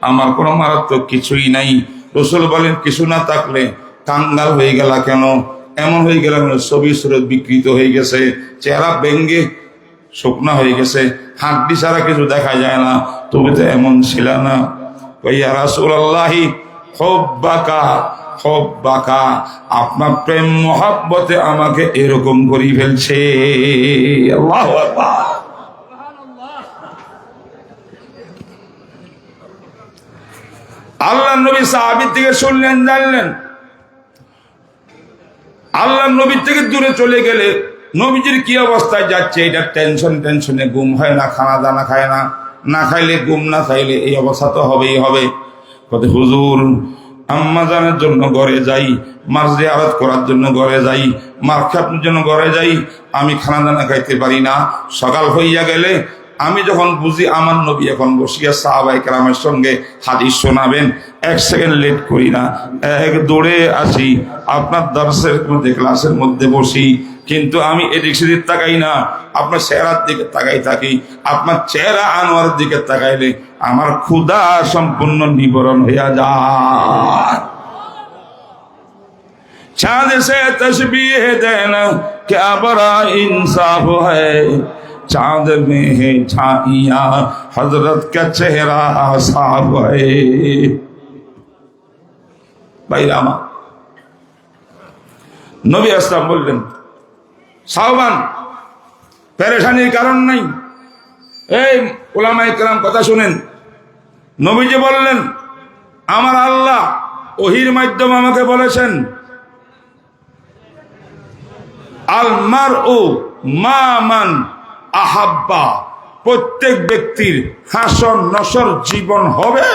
আমার কোনো মারাত্মক কিছুই নাই। রাসূল বলেন কিছু না থাকলে কাঙ্গাল হয়ে গেলা কেন? এমন হয়ে গেল ছবি সুরত বিকৃত হয়ে গেছে, চেহারা ভেঙ্গে শুকনা হয়ে গেছে, হাড্ডি ছাড়া কিছু দেখা যায় না, তুমি তো এমন ছিল না। ইয়া রাসূলুল্লাহ হুব্বাকা হুব্বাকা, আপনার প্রেম মহব্বতে আমাকে এরকম করে ফেলছে। আল্লাহু আকবার। আল্লাহ নবী সাহাবীর থেকে শুনলেন, জানলেন। আল্লাহ নবীর থেকে দূরে চলে গেলে নবীজির কি অবস্থায় যাচ্ছে, এটা টেনশনে ঘুম হয় না, খানা দানা খায় না, না খাইলে ঘুম, না খাইলে এই অবস্থা তো হবেই হবে। কত হুজুর আম্মা জানের জন্য ঘরে যাই, মার জিয়ারত করার জন্য ঘরে যাই, মার খাওয়ার জন্য ঘরে যাই, আমি খানা দানা খাইতে পারি না। সকাল হইয়া গেলে আমি যখন বুঝি আমার নবী এখন বসিয়া সাহাবায়ে কেরামের সঙ্গে হাদিস শোনাবেন, এক সেকেন্ড লেট করি না, এক দৌড়ে আসি, আপনার দর্শের মধ্যে ক্লাসের মধ্যে বসি। কিন্তু আমি এদিক সেদিক তাকাই না, আপনার চেহারার দিকে তাকাই থাকি। আপনার চেহারা আনোয়ারের দিকে তাকাইলে আমার ক্ষুধা সম্পূর্ণ নিবারণ হইয়া যায়। চাঁদ সে তসবিহ দেনা क्या बड़ा इंसाफ है, चांद में है झाइया हजरत का चेहरा साफ है। भाई रामा नबी अस्सलाम বললেন সাওবান পেরেশানির কারণ নাই। এই উলামায়ে কেরাম কথা শুনেন, নবীজি বললেন আমার আল্লাহ ওহীর মাধ্যমে আমাকে বলেছেন আল মারউ মা মান আহাব্বা, প্রত্যেক ব্যক্তির হাসর নসর জীবন হবে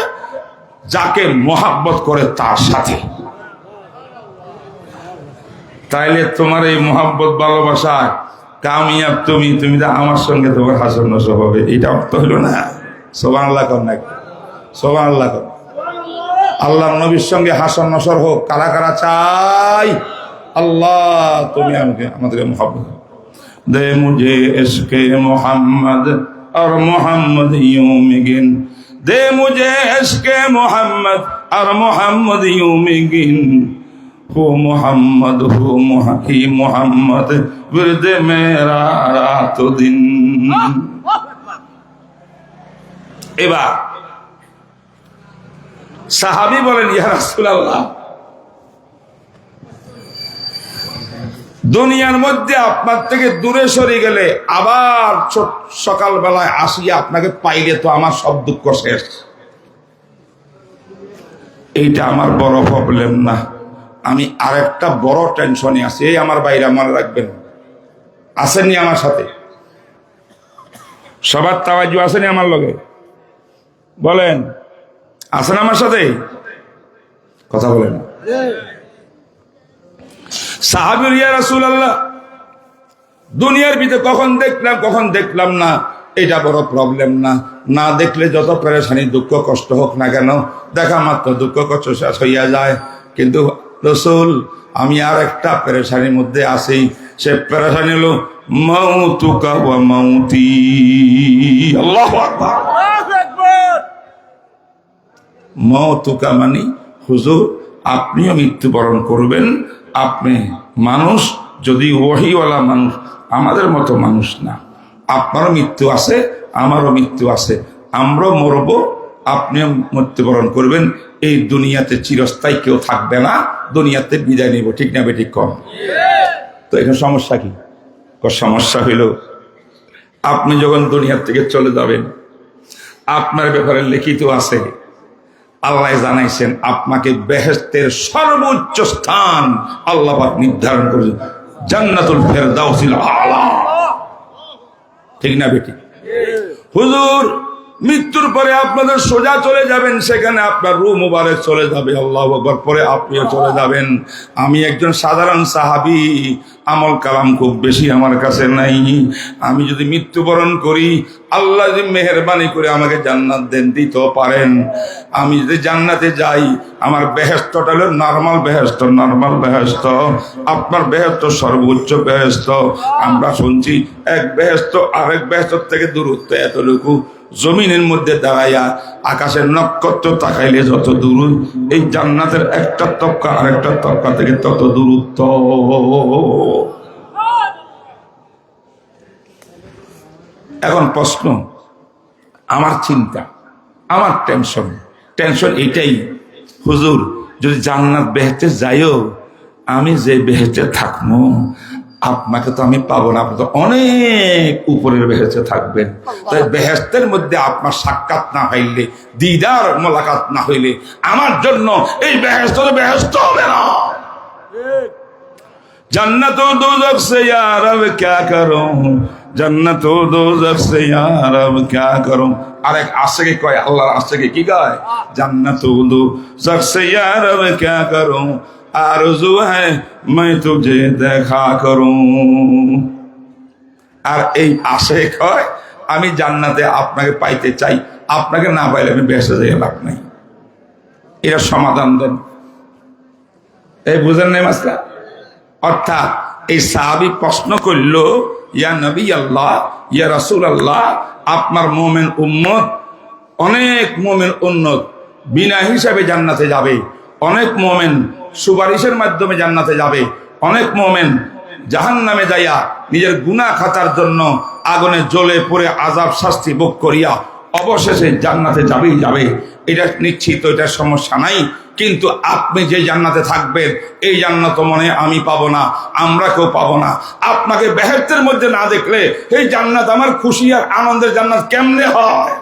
যাকে মোহাব্বত করে তার সাথে। তাইলে তোমার এই মোহাব্বত ভালোবাসায় কামিয়াব তুমি তো আমার সঙ্গে তোমার হাসর নসর হবে, এটা অর্থ হইল না। সুবহানাল্লাহ কর না, সুবহানাল্লাহ কর। আল্লাহর নবীর সঙ্গে হাসর নসর হোক, কারা কারা চাই? আল্লাহ তুমি আমাদের মোহাব্বত দে মুঝে ইশকে মোহাম্মদ और मोहम्मद यूं मिगिन, दे मुझे इश्के मोहम्मद और मोहम्मद यूं मिगिन, हो मोहम्मद ही मोहम्मद विरद मेरा रात दिन। এবার সাহাবী বলেন ইয়া রাসূলুল্লাহ দুনিয়ার মধ্যে আপনার থেকে দূরে সরে গেলে আবার সকালবেলায় আসিয়া আপনাকে পাইলে তো আমার সব দুঃখ শেষ। এইটা আমার বড় প্রবলেম না, আমি আরেকটা বড় টেনশনে আছি। এই আমার বাইরে মনে রাখবেন, আসেননি আমার সাথে? সবার তাওয়াজ্জু আসেনি আমার লগে? বলেন আসেন আমার সাথে? কথা বলেন। সাহাবী ইয়া রাসূলুল্লাহ দুনিয়ার ভিতরে কখন দেখলাম না, এটা বড় প্রবলেম না। না দেখলে যত পেরেশানি দুঃখ কষ্ট হোক না কেন, দেখা মাত্র দুঃখ কষ্ট শেষ হইয়া যায়। কিন্তু রাসূল আমি আর একটা পেরেশানির মধ্যে আছি, সে পেরেশানি হলো মাউতুকা ওয়া মাউতি। আল্লাহু আকবার। মাউতুকা মানে হুজুর আপনিও মৃত্যুবরণ করবেন। আপনি মানুষ, যদি ওহীওয়ালা মানুষ, আমাদের মতো মানুষ না। আপনারও মৃত্যু আছে, আমারও মৃত্যু আছে। আমরা মরবো, আপনিও মৃত্যুবরণ করবেন, এই দুনিয়াতে চিরস্থায়ী কেউ থাকবে না, দুনিয়াতে বিদায় নিব, ঠিক না বেঠিক কম? তো এখানে সমস্যা কি? সমস্যা হইল আপনি যখন দুনিয়ার থেকে চলে যাবেন, আপনার ব্যাপারে লিখিত আছে, আল্লাহ জানাইছেন আপনাকে বেহেশতের সর্বোচ্চ স্থান আল্লাহ পাক নির্ধারণ করেছেন, জান্নাতুল ফেরদাউসিল আলা, ঠিক না বেটি? হুজুর মৃত্যুর পরে আপনাদের সোজা চলে যাবেন, সেখানে আপনার রূহ মুবারক চলে যাবে, আল্লাহু আকবার, পরে আপনিও চলে যাবেন। আমি একজন সাধারণ সাহাবী, আমল কালাম খুব বেশি আমার কাছে নাই, আমি যদি মৃত্যুবরণ করি, আল্লাহ যদি মেহেরবানি করে আমাকে জান্নাত দেন, দিতেও পারেন। আমি যদি জান্নাতে যাই, আমার বেহেশতটা হলো নরমাল বেহেশত, নরমাল বেহেশত, আপনার বেহেশত সর্বোচ্চ বেহেশত। আমরা শুনছি এক বেহেশত আরেক বেহেশত থেকে দূরত্ব এতটুকু, জমিনের মধ্যে দাঁড়াইয়া আকাশের নক্ষত্র তাকাইলে যত দূর, এই জান্নাতের একটা তবকা আরেকটা তবকা থেকে তত দূরত্ব। এখন প্রশ্ন, আমার চিন্তা, আমার টেনশন এটাই, হুজুর যদি জান্নাত বেহেশতে যাইও, আমি যে বেহেশতে থাকবো আপনাকে তো আমি পাবো না, আপনি তো অনেক উপরের বেহেশতে থাকবেন। তাই বেহেশতের মধ্যে আপনার সাক্ষাৎ না হইলে, দিদার মোলাকাত না হইলে, আমার জন্য এই বেহেশত হবে না। जन्नत व दोज़ख से यार अब क्या करूं, जन्नत व दोज़ख से यार अब क्या करूं। আরেক আশিকে কয়, আল্লাহর আশিকে কি গায়, जन्नत व दोज़ख से यार अब क्या करूं, आरज़ू है मैं तुझे देखा करूं। আর এই আশিক হয়, আমি জান্নাতে আপনাকে পাইতে চাই, আপনাকে না পাইলে আমি বেঁচে যাই, লাভ নাই। এরা সমাধান দেন, এই বুঝেন নাই মাসলা? অর্থাৎ এই সাহাবী প্রশ্ন করল, ইয়া নবী আল্লাহ, ইয়া রাসূল আল্লাহ, আপনার মুমিন উম্মত, অনেক মুমিন উম্মত বিনা হিসাবে জান্নাতে যাবে, অনেক মুমিন সুপারিশের মাধ্যমে জান্নাতে যাবে, অনেক মুমিন জাহান্নামে যাইয়া নিজের গুনাহ খাতার জন্য আগুনে জ্বলে পড়ে আযাব শাস্তি ভোগ করিয়া অবশেষে জান্নাতে যাবেই যাবে, এটা নিশ্চিত, এটা সমস্যা নাই। কিন্তু আপনি যে জান্নাতে থাকবেন, এই জান্নাত মনে আমি পাবো না, আমরা কেউ পাবো না। আপনাকে বেহেশতের মধ্যে না দেখলে এই জান্নাত আমার খুশি আর আনন্দের জান্নাত কেমনে হয়?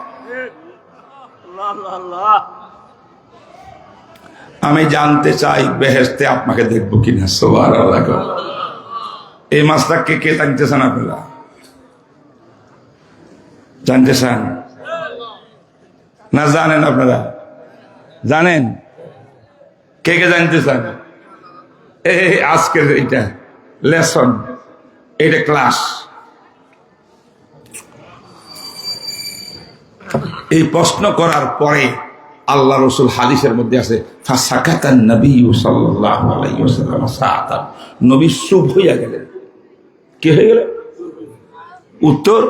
আমি জানতে চাই বেহেশতে আপনাকে দেখবো কিনা। সুবহানাল্লাহ। এই মাসটা কে কে জানতেছেন? আপনারা জানতে চান না? জানেন? আপনারা জানেন? কে কে জানতে চান? আজকের এটা লেসন, এটা ক্লাস। এই প্রশ্ন করার পরে আল্লাহ রসুল হাদিসের মধ্যে আছে, ফাসাকাতান নবী সাল্লাল্লাহু আলাইহি ওয়াসাল্লাম সাআতান, নবী চুপ হইয়া গেলেন। কি হয়ে গেল? উত্তর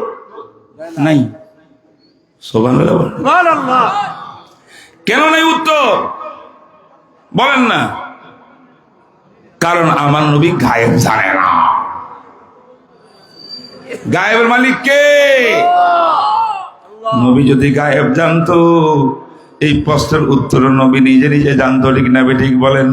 নাই। সুবহানাল্লাহ। কেন নাই উত্তর বলেন না? কারণ আমার নবী গায়েব জানে না। গায়েবের মালিক কে? নবী যদি গায়েব জানতো, এই প্রশ্নের উত্তর নবী নিজে নিজে জানতো, ঠিক না ঠিক বলেন?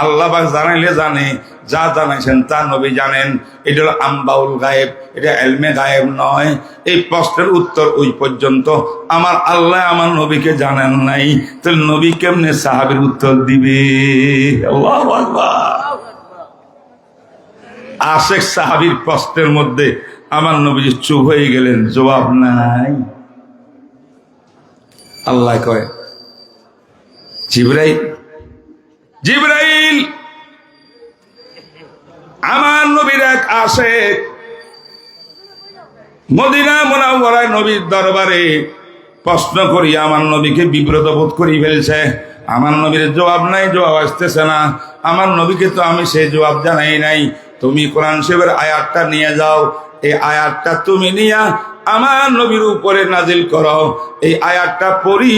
আল্লাহ পাক জানাইলে জানে, যা জানাইছেন তা নবী জানেন। এটা হলো আম্বাউল গায়েব, এটা ইলমে গায়েব নয়। এই প্রশ্নের উত্তর ওই পর্যন্ত আমার আল্লাহ আমার নবীকে জানেন নাই, তাহলে নবী কেমনে সাহাবীর উত্তর দিবে? আল্লাহু আকবার। আশেক সাহাবীর প্রশ্নের মধ্যে আমার নবী চুপ হয়ে গেলেন, জবাব নাই। আল্লাহ কয়, জিবরাইল আমার নবীর এক আশেক মদিনা মুনাওয়ারায় নবীর দরবারে প্রশ্ন করি আমার নবীকে বিব্রত বোধ করি ফেলছে। আমার নবীর জবাব নাই, জবাব আসতেছে না। আমার নবীকে তো আমি সেই জবাব জানাই নাই। তুমি কোরআন শরীফের আয়াতটা নিয়ে যাও, এই আয়াতটা তুমি নিয়া আমার নবীর উপরে নাজিল করো। এই আয়াতটা পড়ি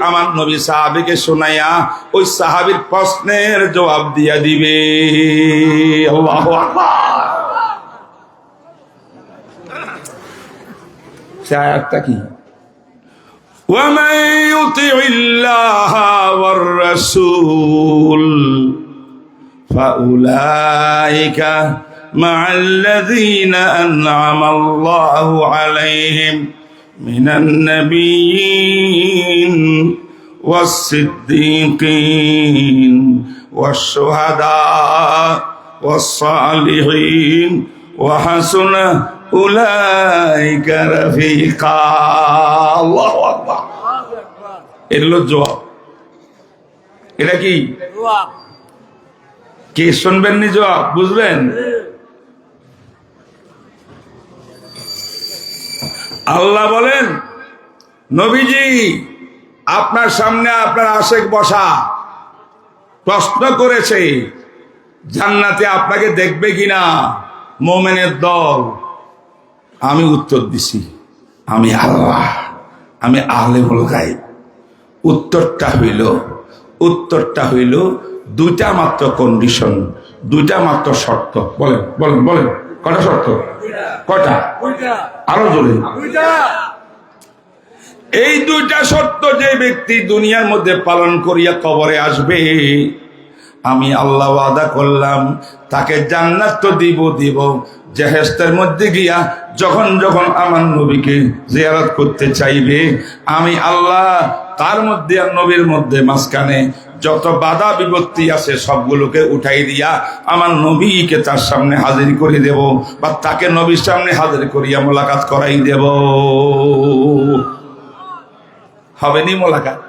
আমার নবী সাহাবীকে শোনাইয়া ওই সাহাবীর প্রশ্নের জবাব দিয়া দিবে। আল্লাহু আকবার। সে আয়াতটা কি? ومن يطع الله والرسول فأولئك مع الذين أنعم الله عليهم من النبيين والصديقين والشهداء والصالحين وحسن أولئك رفيقا الله أكبر এগুলো জবাব এটা কি কে শুনবেন নি জবাব বুঝবেন আল্লাহ বলেন নবীজি আপনার সামনে আপনার আশেক বসা প্রশ্ন করেছে জান্নাতে আপনাকে দেখবে কিনা মুমিনের দল আমি উত্তর দিছি আমি আল্লাহ আমি আলেমুল গায়ব উত্তরটা হইল দুইটা মাত্র কন্ডিশন দুইটা মাত্র শর্ত বলেন বলেন বলেন কটা শর্ত কটা আরো জোরে এই দুইটা শর্ত যে ব্যক্তি দুনিয়ার মধ্যে পালন করিয়া কবরে আসবে আমি আল্লাহ ওয়াদা করলাম তাকে জান্নাত তো দিব জেহেস্তের মধ্যে গিয়া যখন যখন আমার নবীকে জিয়ারত করতে চাইবে আমি আল্লাহ তার মধ্যে আর নবীর মধ্যে মাঝখানে যত বাধা বিপত্তি আছে সবগুলোকে উঠাই দিয়া আমার নবীকে তার সামনে হাজির করে দেব বা তাকে নবীর সামনে হাজির করিয়া মোলাকাত করাই দেব হবে নি মোলাকাত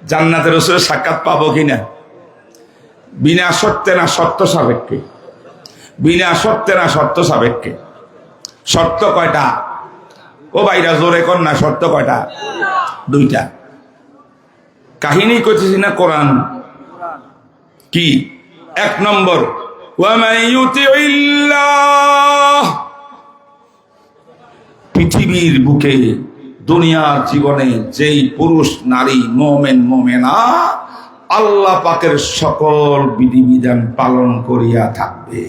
জান্নাতের রাসূলের সাক্ষাৎ পাবো কিনা বিনা শর্তে না শর্ত সাপেক্ষে বিনা শর্তে না শর্ত সাপেক্ষে শর্ত কয়টা ও ভাইরা জোরে কর না শর্ত কয়টা দুইটা কাহিনী করতেছি না কোরআন কি এক নম্বর পৃথিবীর বুকে দুনিয়ার জীবনে যেই পুরুষ নারী মোমেন মোমেনা আল্লাহ পাকের সকল বিধিবিধান পালন করিয়া থাকবে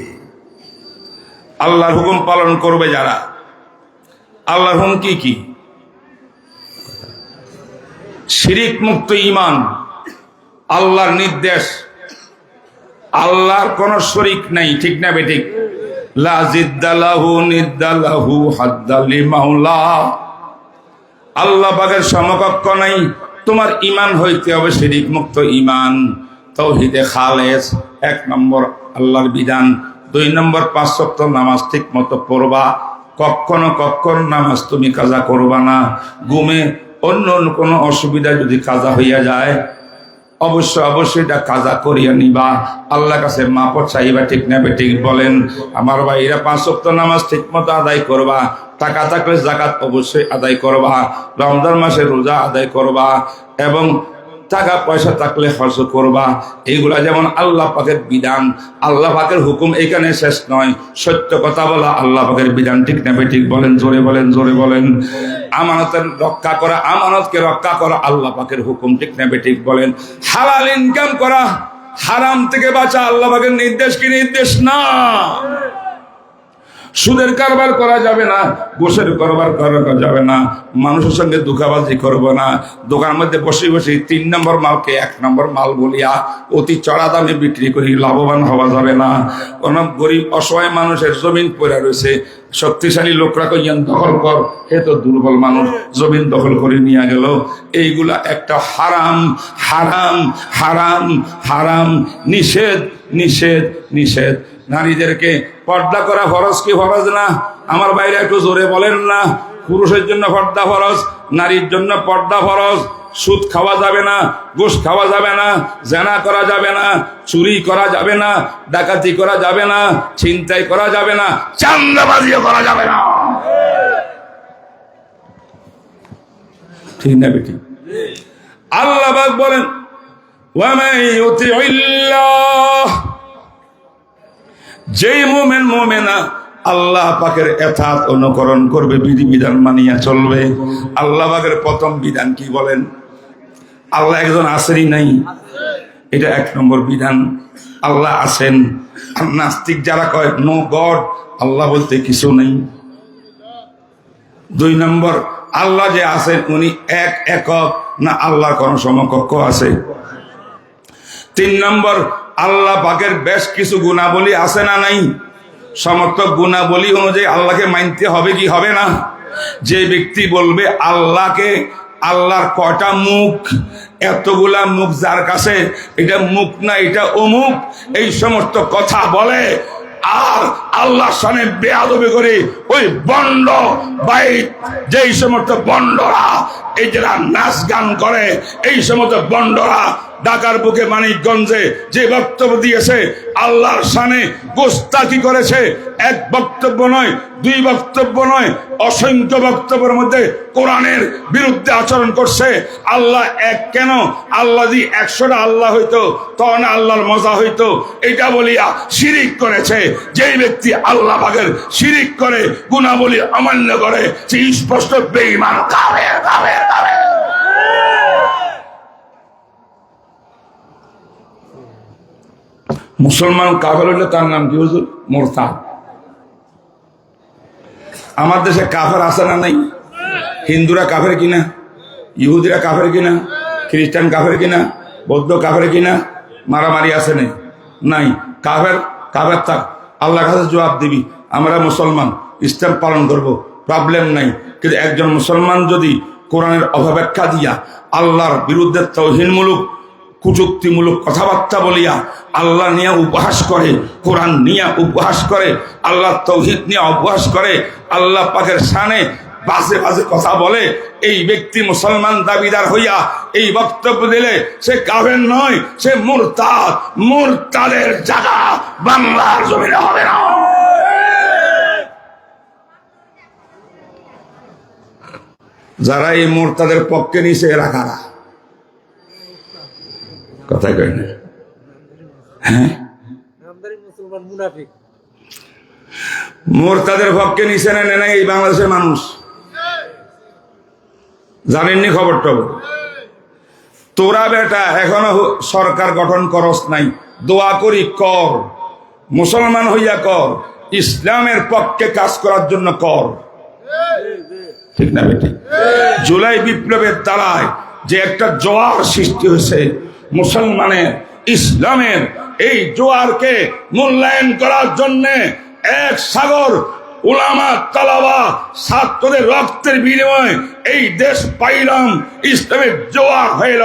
আল্লাহর হুকুম পালন করবে যারা আল্লাহর হুকুম কি শিরিক মুক্ত ঈমান আল্লাহর নির্দেশ আল্লাহর কোন শরীক নাই ঠিক না বেঠিক লা জিদ্দালাহু নিদ্দালাহু হাদ্দালি মাওলা আল্লাহ পাকের সমকক্ষ নাই তোমার ঈমান হইতে হবে শিরিক মুক্ত ঈমান তাওহীদে খালেস এক নম্বর আল্লাহর বিধান দুই নম্বর পাঁচ ওয়াক্ত নামাজ ঠিক মতো পড়বা কখনো নামাজ তুমি কাজা করবা না ঘুমে অন্য কোনো অসুবিধা যদি কাজা হইয়া যায় অবশ্যই এটা কাজা করিয়া নিবা আল্লাহর কাছে মাপ চাইবা ঠিক না বেঠিক বলেন আমার ভাইরা পাঁচ ওয়াক্ত নামাজ ঠিক মতো আদায় করবা টাকা থাকলে যাকাত অবশ্যই আদায় করবা রমজান মাসে রোজা আদায় করবা এবং টাকা পয়সা থাকলে খরচ করবা এইগুলা যেমন আল্লাহ পাকের বিধান আল্লাহ পাকের হুকুম এখানে শেষ নয় সত্য কথা বলা আল্লাহ পাকের বিধান ঠিক না ঠিক বলেন জোরে বলেন আমানতের রক্ষা করা আমানতকে রক্ষা করা আল্লাহ পাকের হুকুম ঠিক না ঠিক বলেন হালাল ইনকাম করা হারাম থেকে বাঁচা আল্লাহ পাকের নির্দেশ কি নির্দেশ না সুদের কারবার করা যাবে না ঘুষের কারবার করা যাবে না মানুষের সঙ্গে ধোঁকাবাজি করবো না দোকানের মধ্যে বসে তিন নম্বর মালকে এক নম্বর মাল বলিয়া অতি চড়া দামে বিক্রি করি লাভবান হওয়া যাবে না কোন গরিব অসহায় মানুষের জমিন পড়ে রয়েছে শক্তিশালী লোকরা কইয়ান দখল কর এ তো দুর্বল মানুষ জমিন দখল করে নিয়ে গেল এইগুলা একটা হারাম হারাম হারাম হারাম নিষেধ নিষেধ নিষেধ নারীদেরকে পর্দা করা ফরজ কি ফরজ না আমার বাইরে একটু জোরে বলেন না পুরুষের জন্য পর্দা ফরজ নারীর জন্য পর্দা ফরজ সুদ খাওয়া যাবে না ঘুষ খাওয়া যাবে না জেনা করা যাবে না চুরি করা যাবে না ডাকাতি করা যাবে না ছিনতাই করা যাবে না চাঁদাবাজিও করা যাবে না ঠিক না বেটি আল্লাহ পাক বলেন ওয়া মান ইউতিইল্লাহ যেই মুমিন মুমিনা আল্লাহ পাকের এতাত অনুকরণ করবে বিধিবিধান মানিয়া চলবে আল্লাহ পাকের প্রথম বিধান কি বলেন আল্লাহ একজন আসেনই নাই এটা এক নম্বর বিধান আল্লাহ আছেন আর নাস্তিক যারা কয় নো গড আল্লাহ বলতে কিছু নেই দুই নম্বর আল্লাহ যে আছেন উনি এক একক না আল্লাহর কোন সমকক্ষ আছে? 3 নম্বর, আল্লাহ পাকের বেশ কিছু গুণাবলী আছে না নাই? সমস্ত গুণাবলী অনুযায়ী আল্লাহকে মানতে হবে কি হবে না? যে ব্যক্তি বলবে আল্লাহকে, আল্লাহর কয়টা মুখ, এতগুলা মুখ যার কাছে, এটা মুখ না এটা অমুক, এই সমস্ত কথা বলে আর আল্লাহর সামনে বেয়াদবি করে ওই বন্ড বাইত, যেই সমস্ত বন্ডরা এই যারা নাচ গান করে, এই সমস্ত বন্ডরা ঢাকার বুকে মানিকগঞ্জে যে বক্তব্য দিয়েছে, আল্লাহর শানে গোস্তাকি করেছে, এক বক্তব্য নয়, 2 বক্তব্য নয়, অসংখ্য বক্তব্যের মধ্যে কোরআনের বিরুদ্ধে আচরণ করছে। আল্লাহ এক কেন? আল্লাহ যদি 100টা আল্লাহ হইতো তখন আল্লাহর মজা হইতো, এটা বলিয়া শিরিক করেছে। যেই ব্যক্তি আল্লাহ পাকের শিরিক করে, গুণাবলী অমান্য করে, সে স্পষ্ট বেঈমান, কাফের কাফের কাফের। মুসলমান কাফের হইলে তার নাম কি হুজুর? মুরতাদ। আমার দেশে কাফের আছে না নাই? হিন্দুরা কাফের কিনা? ইহুদিরা কাফের কিনা? খ্রিস্টান কাফের কিনা? বৌদ্ধ কাফের কিনা? মারামারি আছে নাই? কাফের কাফের থাক, আল্লাহর কাছে জবাব দিবি। আমরা মুসলমান, ইসলাম পালন করব, প্রবলেম নাই। কিন্তু একজন মুসলমান যদি কোরআনের অপব্যাখ্যা দিয়া আল্লাহর বিরুদ্ধে তাওহীদমূলক কুযুক্তিমূলক কথাবার্তা বলিয়া আল্লাহ নিয়ে উপহাস করে, কোরআন নিয়ে উপহাস করে, আল্লাহ তাওহীদ নিয়ে উপহাস করে, আল্লাহ পাকের শানে বাজে বাজে কথা বলে, এই ব্যক্তি মুসলমান দাবিদার হইয়া এই বক্তব্য দিলে সে কাফের নয়, সে মুরতাদ। মুরতাদের জায়গা বাংলার জমিনে হবে না। যারা এই মুরতাদের পক্ষে নিছে এরা কারা? কথা কয় না? হ্যাঁ, মুরতাদের পক্ষে নিছে না নেই এই বাংলাদেশের মানুষ? জানেননি খবরটা? তোরা বেটা এখনো সরকার গঠন করস নাই, দোয়া করি কর, মুসলমান হইয়া কর, ইসলামের পক্ষে কাজ করার জন্য কর, ঠিক না বেটি? জুলাই বিপ্লবের দ্বারায় যে একটা জোয়ার সৃষ্টি হয়েছে মুসলমানের, ইসলামের, এই জোয়ারকে মূল্যায়ন করার জন্য এক সাগর উলামা তালাবা ছাত্রদের রক্তের বিনিময়ে এই দেশ পাইলাম, ইসলামের জোয়ার হইল।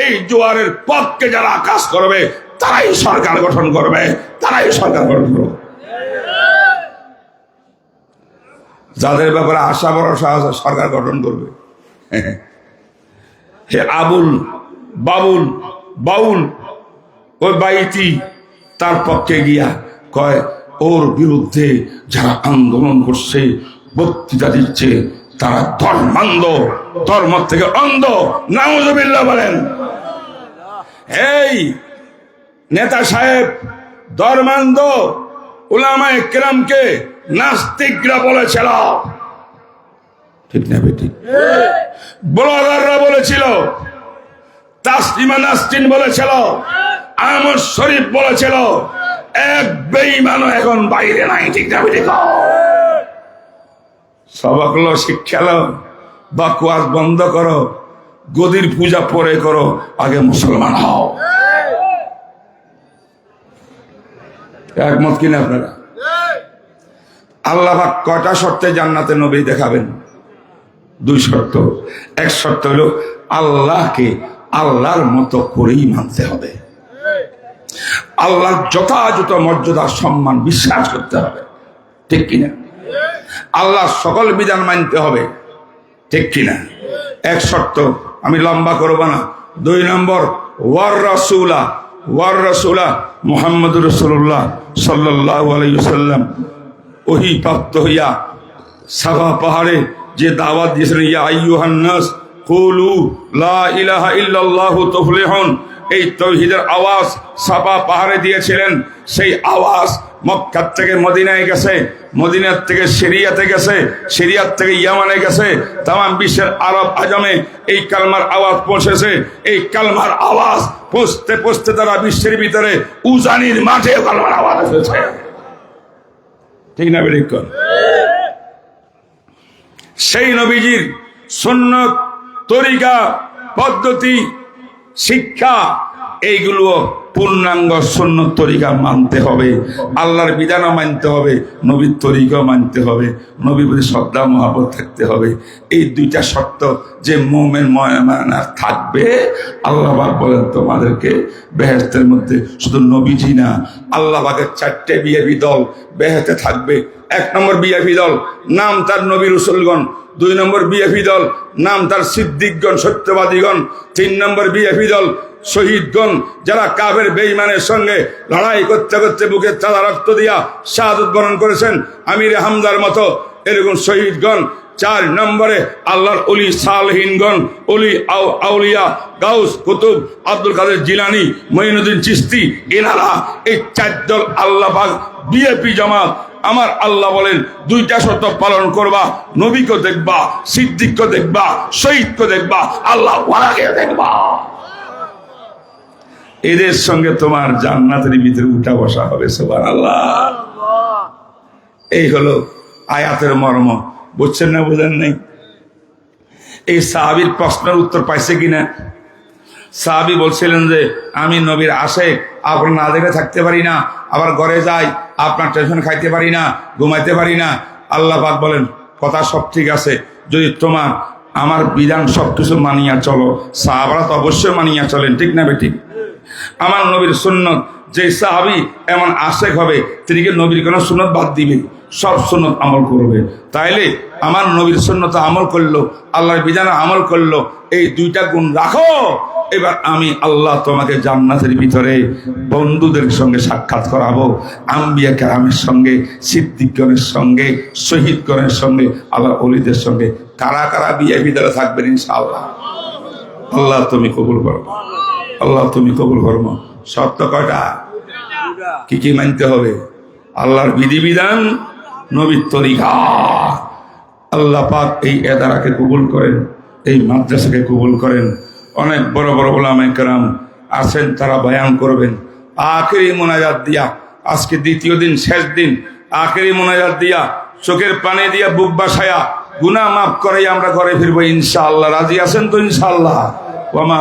এই জোয়ারের পক্ষে যারা কাজ করবে তারাই সরকার গঠন করবে, তারাই সরকার গঠন করবে। যাদের ব্যাপারে আশা ভরসা আছে সরকার গঠন করবে, হে আবুল বাবুল বাউল ওই বাইতি তার পক্ষে গিয়া কয় ওর বিরুদ্ধে যারা আন্দোলন করছে, বক্তৃতা দিচ্ছে, তারা ধর্মান্ধ, ধর্ম থেকে অন্ধ। নাউজুবিল্লাহ বলেন। এই নেতা সাহেব ধর্মান্ধ, উলামায়ে কেরামকে নাস্তিকরা বলেছিল, ঠিক না বেটি? ব্লগাররা বলেছিল, তাসলিমা নাসরিন বলেছিল, আহমদ শরীফ বলেছিল, এক বেঈমানও এখন বাইরে নাই, ঠিক না বেটি? সবক লো, শিক্ষা লো, বাকওয়াজ বন্ধ করো, গদির পূজা পরে করো, আগে মুসলমান হও। একমত কিনা আপনারা? আল্লাহ পাক কয়টা শর্তে জান্নাতে নবী দেখাবেন? 2 শর্ত। এক শর্ত হলো আল্লাহকে আল্লাহর মতো করেই মানতে হবে, আল্লাহর যথাযথ মর্যাদা সম্মান বিশ্বাস করতে হবে, ঠিক কিনা? আল্লাহ সকল বিধান মানতে হবে, ঠিক কিনা? এক শর্ত, আমি লম্বা করব না। 2 নম্বর, ওয়ার রাসূলা মুহাম্মদুর রাসূলুল্লাহ সাল্লাল্লাহু আলাইহি ওয়াসাল্লাম ওহী প্রাপ্ত হইয়া সাফা পাহাড়ে যে দাওয়াত দিয়েছিলেন, ইয়া আইয়ুহান নাস কুলু লা ইলাহা ইল্লাল্লাহু তুফলিহুন, এই তাওহীদের আওয়াজ সাফা পাহাড়ে দিয়েছিলেন। সেই আওয়াজ মক্কা থেকে মদিনায় গেছে, মদিনার থেকে সিরিয়াতে গেছে, সিরিয়ার থেকে ইয়ামানে গেছে, তামাম বিশ্বের আরব আজমে এই কালমার আওয়াজ পৌঁছেছে। এই কালমার আওয়াজ পৌঁছতে পৌঁছতে তারা বিশ্বের ভিতরে উজানির মাঠে কালমার আওয়াজ এসেছে, ঠিক না বেরিকন? সেই নবীজির সুন্নত, তরিকা, পদ্ধতি, শিক্ষা এইগুলো পূর্ণাঙ্গ সুন্নত তরিকা মানতে হবে, আল্লাহর বিধানও মানতে হবে, নবীর তরিকাও মানতে হবে, নবীর প্রতি শ্রদ্ধা মহব্বত থাকতে হবে। এই দুইটা শর্ত যে মুমিন মুমিনাত থাকবে, আল্লাহ পাক বলেন তোমাদেরকে বেহেশতের মধ্যে শুধু নবীজি না, আল্লাহ পাকের 4টে বিএপি দল বেহেশতে থাকবে। 1 নম্বর বিএপি দল, নাম তার নবী রাসূলগণ। 2 নম্বর বিএপি দল, নাম তার সিদ্দিকগণ, সত্যবাদীগণ। 3 নম্বর বিএপি দল শহীদগণ, যারা কাফের বেঈমানের সঙ্গে লড়াই করতে করতে বুকে তাজা রক্ত দিয়া শাহাদাত বরণ করেছেন, আমির হামজার মতো এরকম শহীদগণ। 4 নম্বরে আল্লাহর ওলি সালেহিনগণ, ওলি আউলিয়া, গাউস, কুতুব, আব্দুল কাদের জিলানী, মঈনুদ্দিন চিশতি, এনারা। এই 4 দল আল্লাহ পাক বিএপি জামাত। আমার আল্লাহ বলেন 2টা শর্ত পালন করবা, নবীকে দেখবা, সিদ্দিককে দেখবা, শহীদকে দেখবা, আল্লাহ ওয়ালাকে দেখবা। এদের সঙ্গে তোমার জান্নাতের ভিতরে উঠা বসা হবে। সুবহানাল্লাহ। এই হলো আয়াতের মর্ম। বুঝছেন না বুঝেন নাই? এই সাহাবীর প্রশ্নের উত্তর পাইছে কিনা? সাহাবী বলছিলেন যে আমি নবীর আশিক, আপনার না দেখে থাকতে পারি না, আবার ঘরে যাই, আপনার টেনশন খাইতে পারি না, ঘুমাইতে পারি না। আল্লাহ পাক বলেন কথা সব ঠিক আছে, যদি তোমার আমার বিধান সবকিছু মানিয়া চলো। সাহাবারা তো অবশ্যই মানিয়া চলেন, ঠিক না বেঠিক? আমার নবীর সুন্নত, যে সাহাবী এমন আশেক হবে, তিনি কি নবীর কোনো সুন্নত বাদ দিবে? সব সুন্নত আমল করবে। তাইলে আমার নবীর সুন্নত আমল করলো, আল্লাহর বিধানে আমল করলো, এই 2টা গুণ রাখো। এবার আমি আল্লাহ তোমাকে জান্নাতের ভিতরে বন্ধুদের সঙ্গে সাক্ষাৎ করাবো, আম্বিয়া কেরামের সঙ্গে, সিদ্দিকগণের সঙ্গে, শহীদগণের সঙ্গে, আল্লাহ ওলিদের সঙ্গে। কারা কারা বিয়ে ভিতরে থাকবেন ইনশাআল্লাহ? আল্লাহ তুমি কবুল করো, আল্লাহ তুমি কবুল করো। শর্ত কয়টা? কি কি মানতে হবে? আল্লাহর বিধিবিধান, নবীর তরিকা। আল্লাহ পাক এই এদারাকে কবুল করেন, এই মাদ্রাসাকে কবুল করেন। অনেক বড় বড় উলামায়ে কেরাম আছেন, তারা বয়ান করবেন। আখেরি মোনাজাত দিয়া, আজকে 2য় দিন, শেষ দিন, আখেরি মোনাজাত দিয়া, চোখের পানি দিয়া, বুক বাসায়া, গুনাহ মাফ করে আমরা ঘরে ফিরবো ইনশাআল্লাহ। রাজি আছেন তো ইনশাআল্লাহ? ওয়া মা